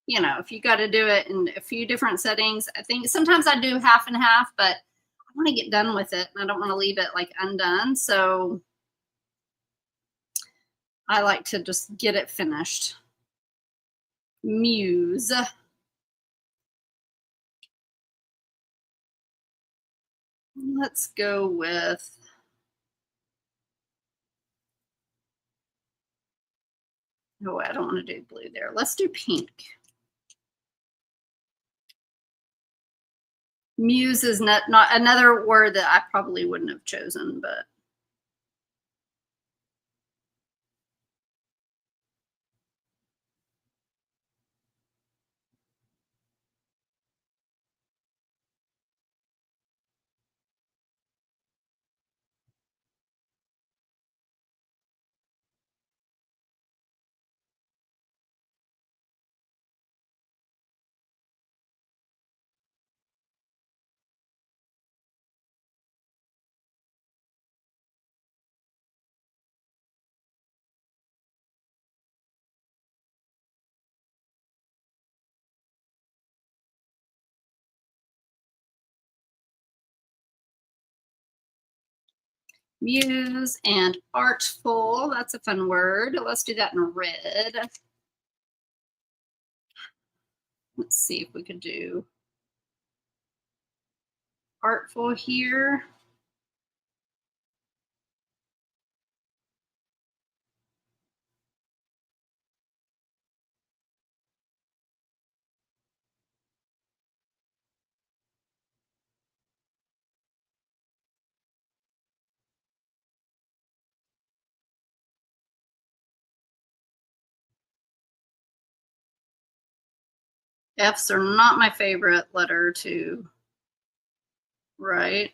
you know, if you got to do it in a few different settings, I think sometimes I do half and half, but I want to get done with it and I don't want to leave it like undone. So I like to just get it finished. Muse. Let's go with, oh, I don't want to do blue there. Let's do pink. Muse is not another word that I probably wouldn't have chosen, but muse and artful. That's a fun word. Let's do that in red. Let's see if we could do artful here. F's are not my favorite letter to write.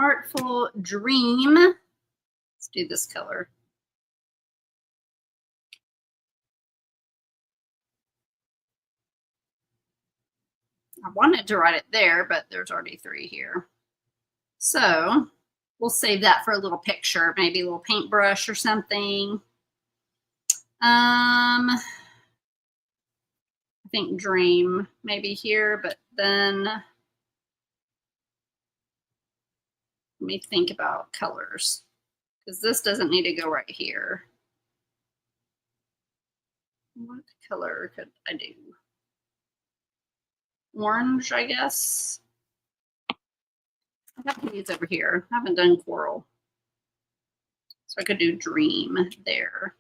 Artful dream. Let's do this color. I wanted to write it there, but there's already 3 here. So we'll save that for a little picture, maybe a little paintbrush or something. I think dream maybe here, but then let me think about colors because this doesn't need to go right here. What color could I do? Orange, I guess. I have these over here. I haven't done coral. So I could do dream there.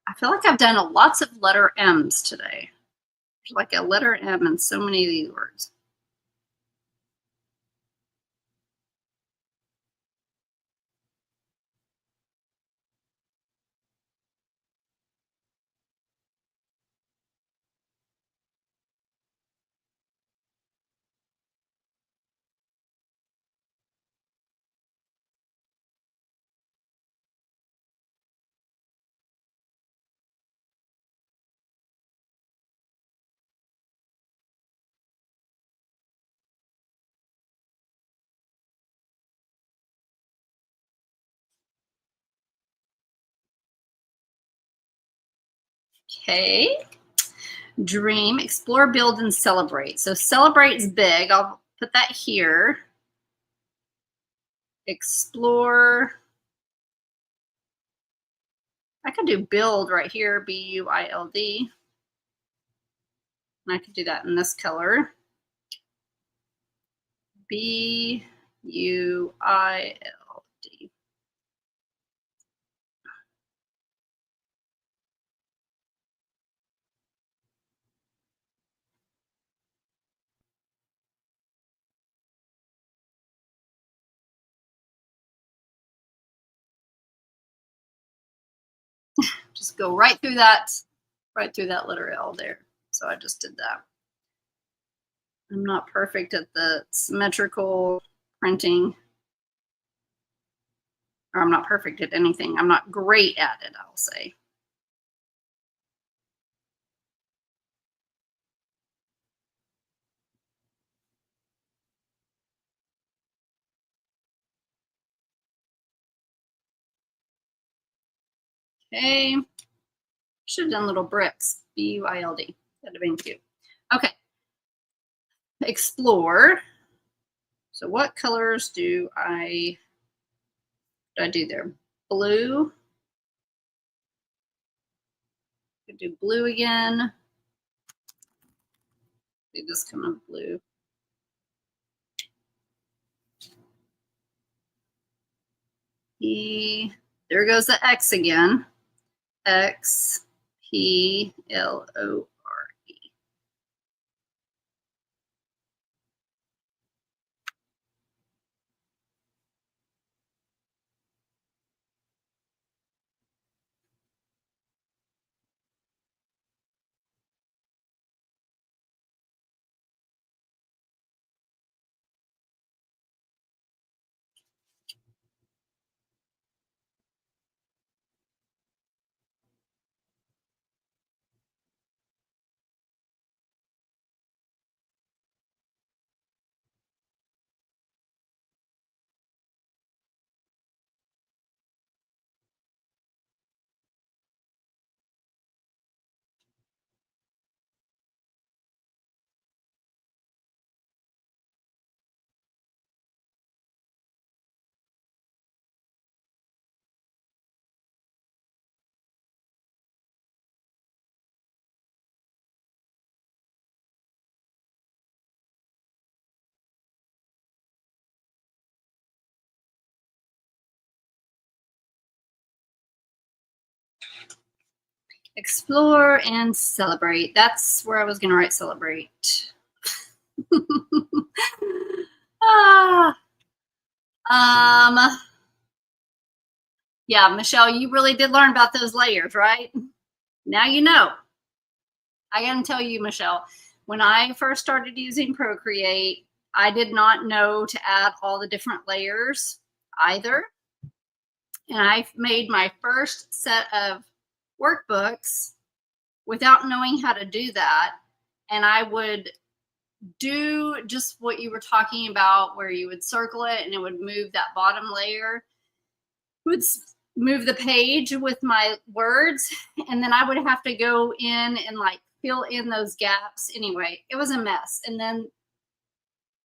I feel like I've done lots of letter M's today. There's like a letter M in so many of these words. Okay. Dream, explore, build, and celebrate. So celebrate is big. I'll put that here. Explore. I could do build right here, B-U-I-L-D. And I could do that in this color. B-U-I-L-D. Just go right through that letter L there. So I just did that. I'm not perfect at the symmetrical printing. Or I'm not perfect at anything. I'm not great at it, I'll say. Okay. Should have done little bricks. B-U-I-L-D. That'd have been cute. Okay. Explore. So what colors do I do there? Blue. Could do blue again. Do this kind of blue. E. There goes the X again. X P L O R E. Explore and celebrate. That's where I was going to write celebrate. ah. Yeah, Michelle, you really did learn about those layers, right? Now you know. I gotta tell you, Michelle, when I first started using Procreate, I did not know to add all the different layers either. And I made my first set of workbooks without knowing how to do that. And I would do just what you were talking about, where you would circle it and it would move that bottom layer, would move the page with my words, and then I would have to go in and like fill in those gaps. Anyway, it was a mess. And then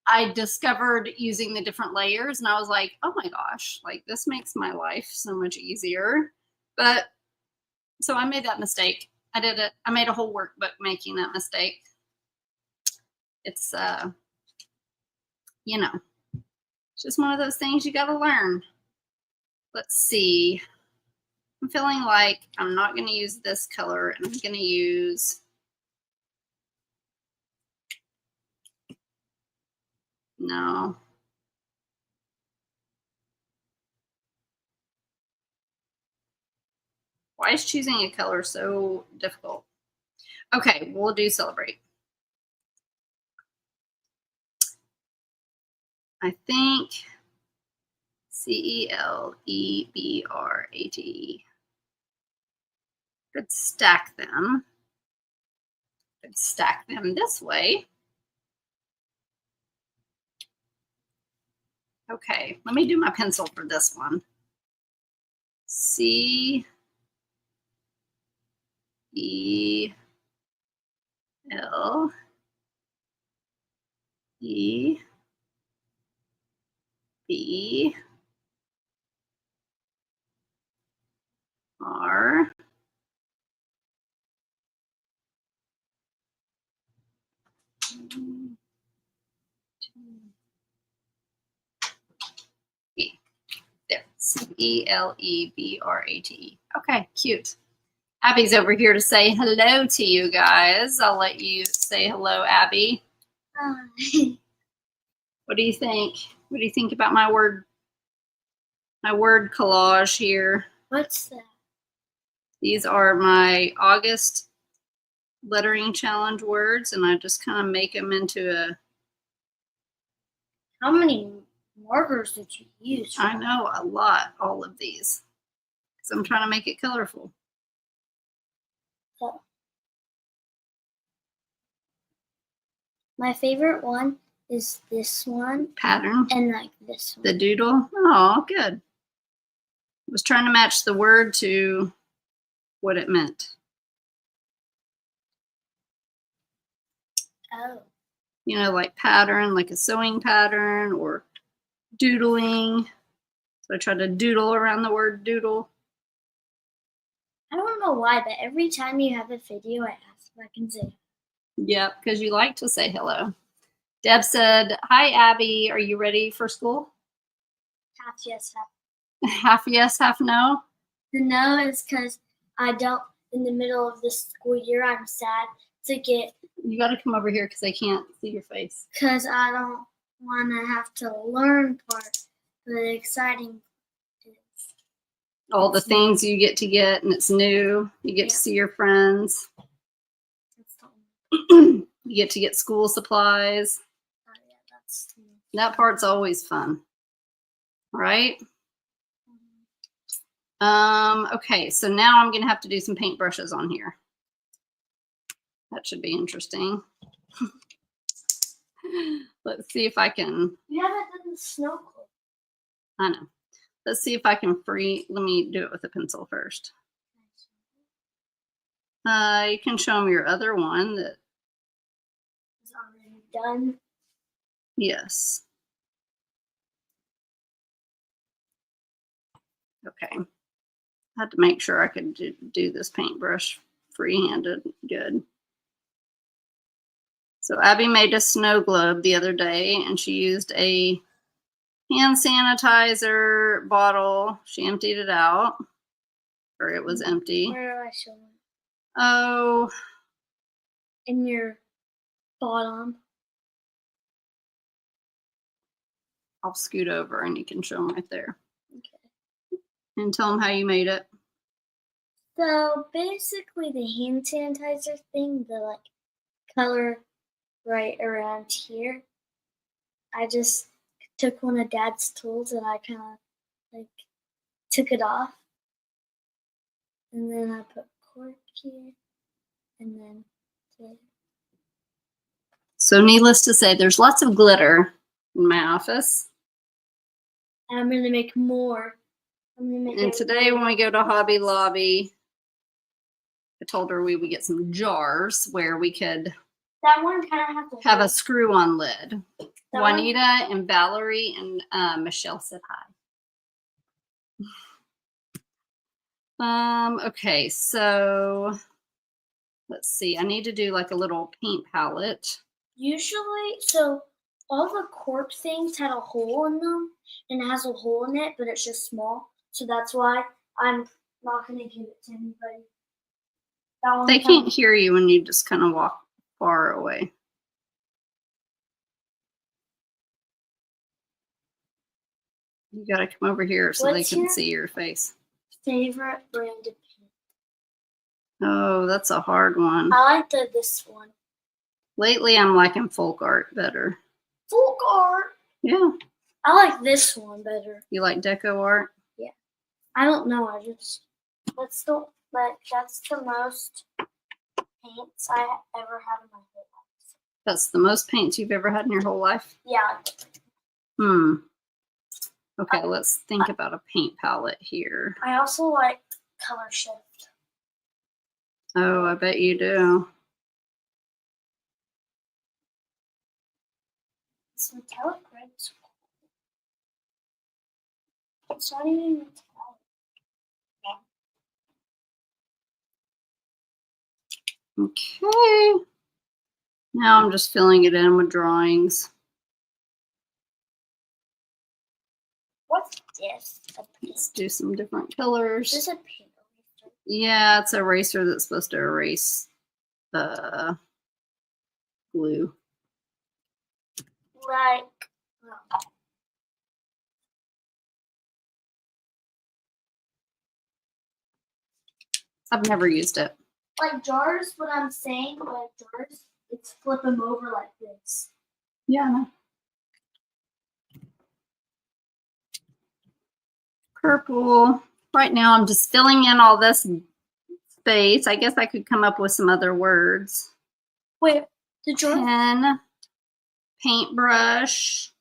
I discovered using the different layers, and I was like, oh my gosh, like this makes my life so much easier. But so I made that mistake. I did it. I made a whole workbook making that mistake. It's you know, it's just one of those things you got to learn. Let's see. I'm feeling like I'm not going to use this color, and I'm going to use no. Why is choosing a color so difficult? Okay, we'll do Celebrate. I think Celebrate. Could stack them. Could stack them this way. Okay, let me do my pencil for this one. C-E-L-E-B-R-A-T-E. There, Celebrate. Okay, cute. Abby's over here to say hello to you guys. I'll let you say hello, Abby. What do you think? What do you think about my word collage here? What's that? These are my August lettering challenge words, and I just kind of make them into a... How many markers did you use? I know, a lot, all of these. Because I'm trying to make it colorful. Oh. My favorite one is this one. Pattern. And like this one. The doodle. Oh, good. I was trying to match the word to what it meant. Oh. You know, like pattern, like a sewing pattern or doodling. So I tried to doodle around the word doodle. I don't know why, but every time you have a video, I ask if I can say. Yep, because you like to say hello. Deb said, hi, Abby. Are you ready for school? Half yes, half. Half yes, half no? The no is because I don't, in the middle of the school year, I'm sad to get. You got to come over here because I can't see your face. Because I don't want to have to learn part. The exciting is. All the things you get to get, and it's new. You get to see your friends. You get to get school supplies. Oh, yeah, that's that part's always fun, right? Okay, so now I'm gonna have to do some paintbrushes on here. That should be interesting. Let's see if I can. You haven't done the snow globe. I know. Let's see if I can let me do it with a pencil first. You can show them your other one that is already done. Yes. Okay. I had to make sure I could do this paintbrush free-handed good. So Abby made a snow globe the other day, and she used a hand sanitizer bottle. She emptied it out, or it was empty. Where do I show them? Oh. In your bottom. I'll scoot over and you can show them right there. Okay. And tell them how you made it. So basically the hand sanitizer thing, the like color right around here, I just took one of Dad's tools and I kind of like took it off. And then I put cork here and then there. So needless to say, there's lots of glitter in my office. And I'm going to make more. And today when we go to Hobby Lobby, I told her we would get some jars where we could that one kind of have a screw-on lid. That Juanita one? And Valerie and Michelle said hi. Okay, so let's see. I need to do like a little paint palette. Usually, so all the cork things had a hole in them, and it has a hole in it, but it's just small. So that's why I'm not gonna give it to anybody. That one They time- can't hear you when you just kind of walk far away. You got to come over here so What's they can your- see your face. Favorite brand of paint? Oh, that's a hard one. I like this one. Lately, I'm liking folk art better. Folk art. Yeah. I like this one better. You like deco art? I don't know. That's the most paints I ever had in my whole life. That's the most paints you've ever had in your whole life? Yeah. Okay, let's think about a paint palette here. I also like color shift. Oh, I bet you do. This metallic red is cool. It's not even metallic. Okay. Now I'm just filling it in with drawings. What's this? Let's do some different colors. This is a paint eraser. Yeah, it's an eraser that's supposed to erase glue. Like, I've never used it. like jars, what I'm saying, like jars, it's flip them over like this. Yeah, I know. Purple. Right now I'm just filling in all this space. I guess I could come up with some other words. Wait, the jar? Pen, paintbrush.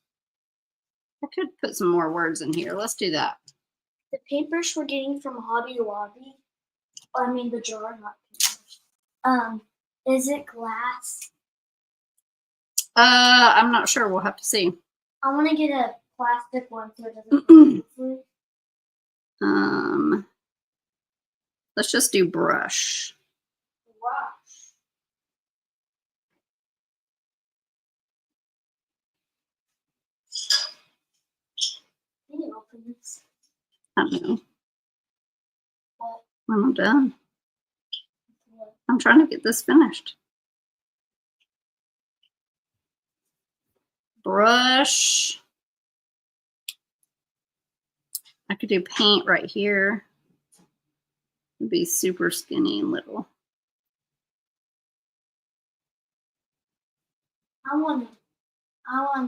I could put some more words in here. Let's do that. The paintbrush we're getting from Hobby Lobby. I mean the jar, not paintbrush. Is it glass? I'm not sure. We'll have to see. I want to get a plastic one so it doesn't float. Let's just do brush. Brush. Can you open this? I don't know. What? When I'm done. What? I'm trying to get this finished. Brush. I could do paint right here. It'd be super skinny and little. I want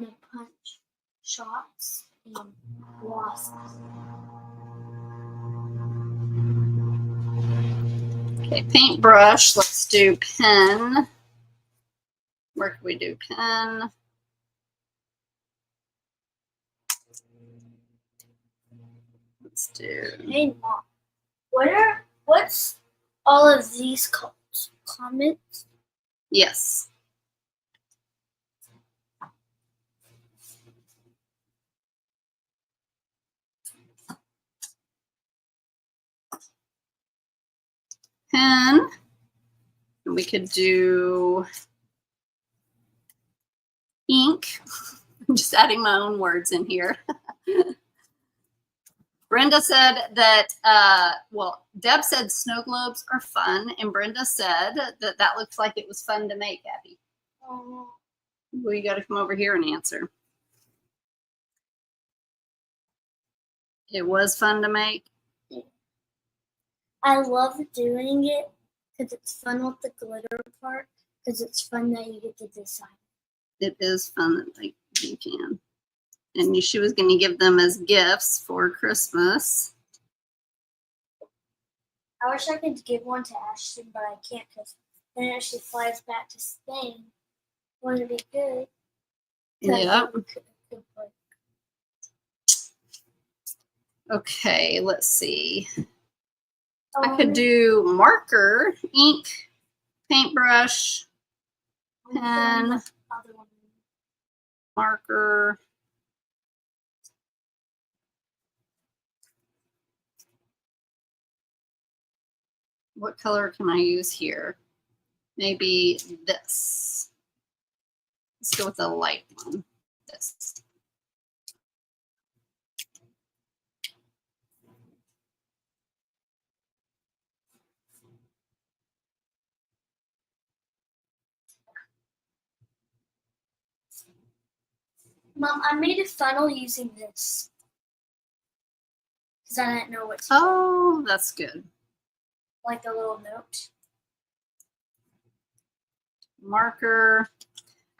to punch shots and wasps. Okay, paintbrush. Let's do pen. Where can we do pen? Let's do. Hey, Mom. What's all of these comments? Yes. Pen. And we could do ink. I'm just adding my own words in here. Brenda said that, well, Deb said snow globes are fun, and Brenda said that that looks like it was fun to make, Abby. Well, you got to come over here and answer. It was fun to make. I love doing it because it's fun with the glitter part. Because it's fun that you get to decide. It is fun that you can. And she was going to give them as gifts for Christmas. I wish I could give one to Ashton, but I can't because then if she flies back to Spain, wouldn't it be good? Yep. Okay, let's see. I could do marker, ink, paintbrush, pen, marker. What color can I use here? Maybe this. Let's go with a light one. This. Mom, I made a funnel using this because I didn't know what to do. Oh, that's good. Like a little note. Marker.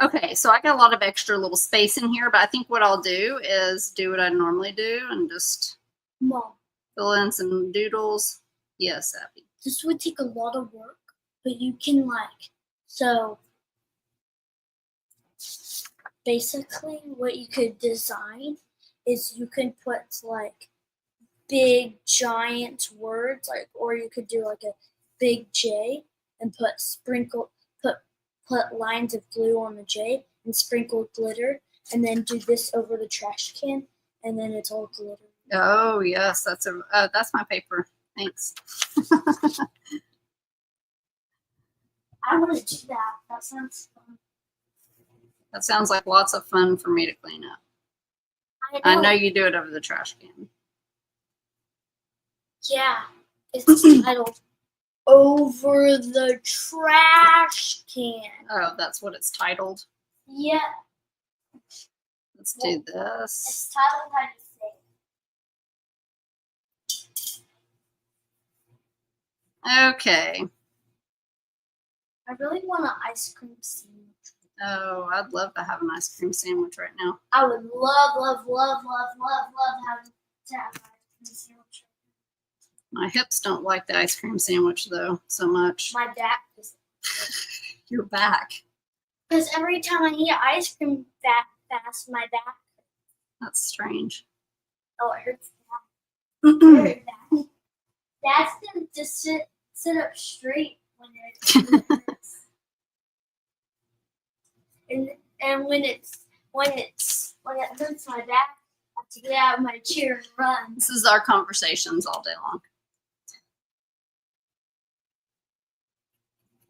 Okay, so I got a lot of extra little space in here, but I think what I'll do is do what I normally do and just Mom, fill in some doodles. Yes, Abby. this would take a lot of work, but you can so basically what you could design is you can put big giant words or you could do a big J and put lines of glue on the J and sprinkle glitter and then do this over the trash can and then it's all glitter. Oh yes, that's my paper. Thanks. I want to do that. That sounds fun. That sounds like lots of fun for me to clean up. I know you do it over the trash can. Yeah, it's titled Over the Trash Can. Oh, that's what it's titled. Yeah. Let's do this. It's titled how you say. Okay. I really want an ice cream sandwich. Oh, I'd love to have an ice cream sandwich right now. I would love having to have an ice cream sandwich. My hips don't like the ice cream sandwich though so much. My back is. Your back. Because every time I eat ice cream fast, my back. That's strange. Oh, it hurts. It hurts. Dad's gonna just sit up straight when it hurts. And when it hurts my back, I have to get out of my chair and run. This is our conversations all day long.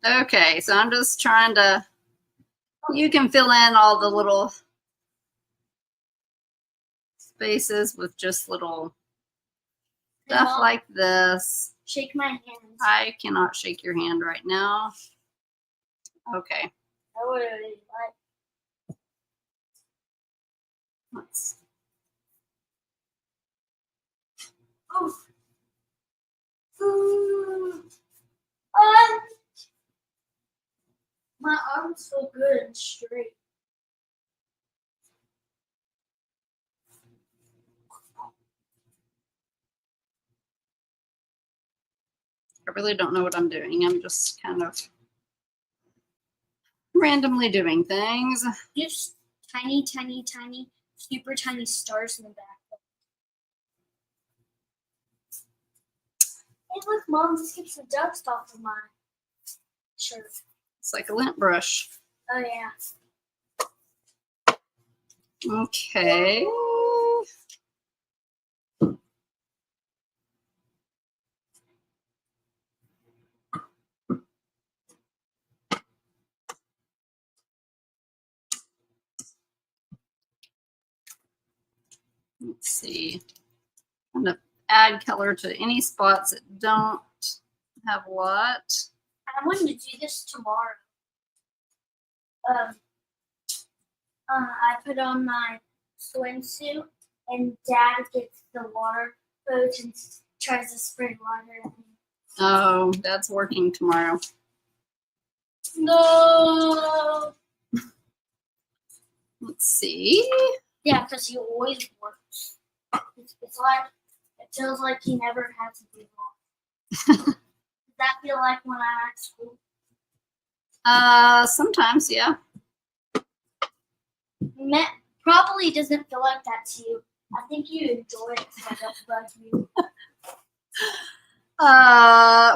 Okay, so I'm just trying to, you can fill in all the little spaces with just little stuff like this. Shake my hand. I cannot shake your hand right now. Okay. I would really like. Let's. My arms feel good and straight. I really don't know what I'm doing. I'm just kind of randomly doing things. Just tiny, super tiny stars in the back. Hey, look, Mom, this keeps the dust off of my shirt. It's like a lint brush. Oh, yeah. Okay. Let's see. I'm going to add color to any spots that don't have a lot. I wanted to do this tomorrow. I put on my swimsuit, and Dad gets the water hose and tries to spray water at me. Oh, Dad's working tomorrow. No. Let's see. Yeah, because he always works. It's like it feels like he never has a day off. Does that feel like when I'm at school? Sometimes, yeah. Probably doesn't feel like that to you. I think you enjoy it, so I don't bug you.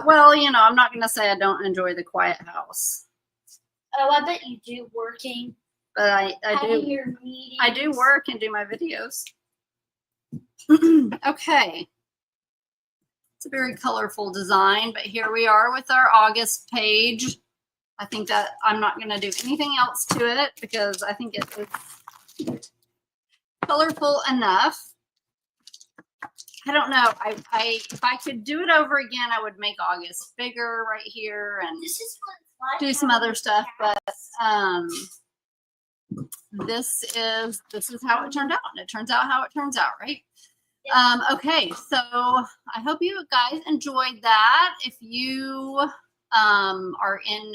Well, you know, I'm not going to say I don't enjoy the quiet house. Oh, I bet you do working. But I do. Your meetings. I do work and do my videos. Okay. It's a very colorful design, but here we are with our August page. I think that I'm not going to do anything else to it because I think it is colorful enough. I don't know. If I could do it over again, I would make August bigger right here and this is what it's like do some other stuff. But this is how it turned out. And it turns out how it turns out, right? Okay, so I hope you guys enjoyed that. If you are in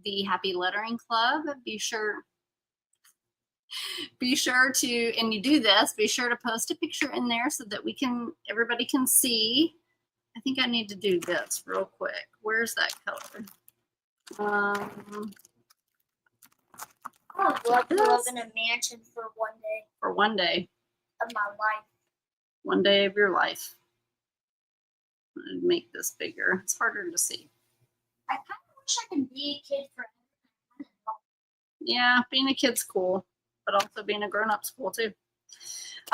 the Happy Lettering Club, be sure to, and you do this, be sure to post a picture in there so that everybody can see. I think I need to do this real quick. Where's that color? I would love to live in a mansion for one day. For one day. Of my life. One day of your life. I'm gonna make this bigger. It's harder to see. I kind of wish I could be a kid forever. Yeah, being a kid's cool, but also being a grown-up's cool too.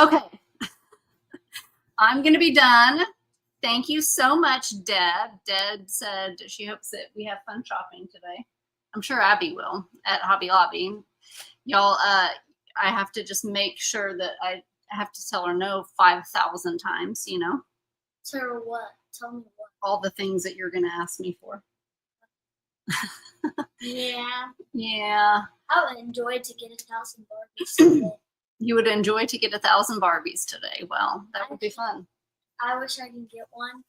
Okay. I'm gonna be done. Thank you so much, Deb. Deb said she hopes that we have fun shopping today. I'm sure Abby will at Hobby Lobby. Y'all, I have to just make sure that I have to tell her no 5,000 times, you know. Tell her what? Tell me what? All the things that you're going to ask me for. Yeah. Yeah. I would enjoy to get 1,000 Barbies today. You would enjoy to get 1,000 Barbies today. Well, that would be fun. I wish I could get one.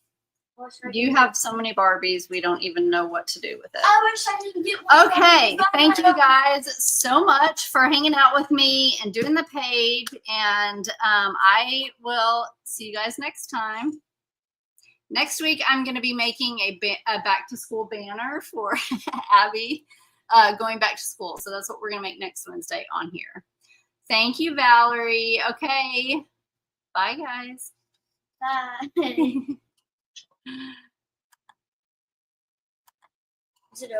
You have so many Barbies, we don't even know what to do with it. I wish I could get one. Okay, thank you guys so much for hanging out with me and doing the page. And I will see you guys next time. Next week, I'm going to be making a back to school banner for Abby going back to school. So that's what we're going to make next Wednesday on here. Thank you, Valerie. Okay. Bye, guys. Bye. Is it over?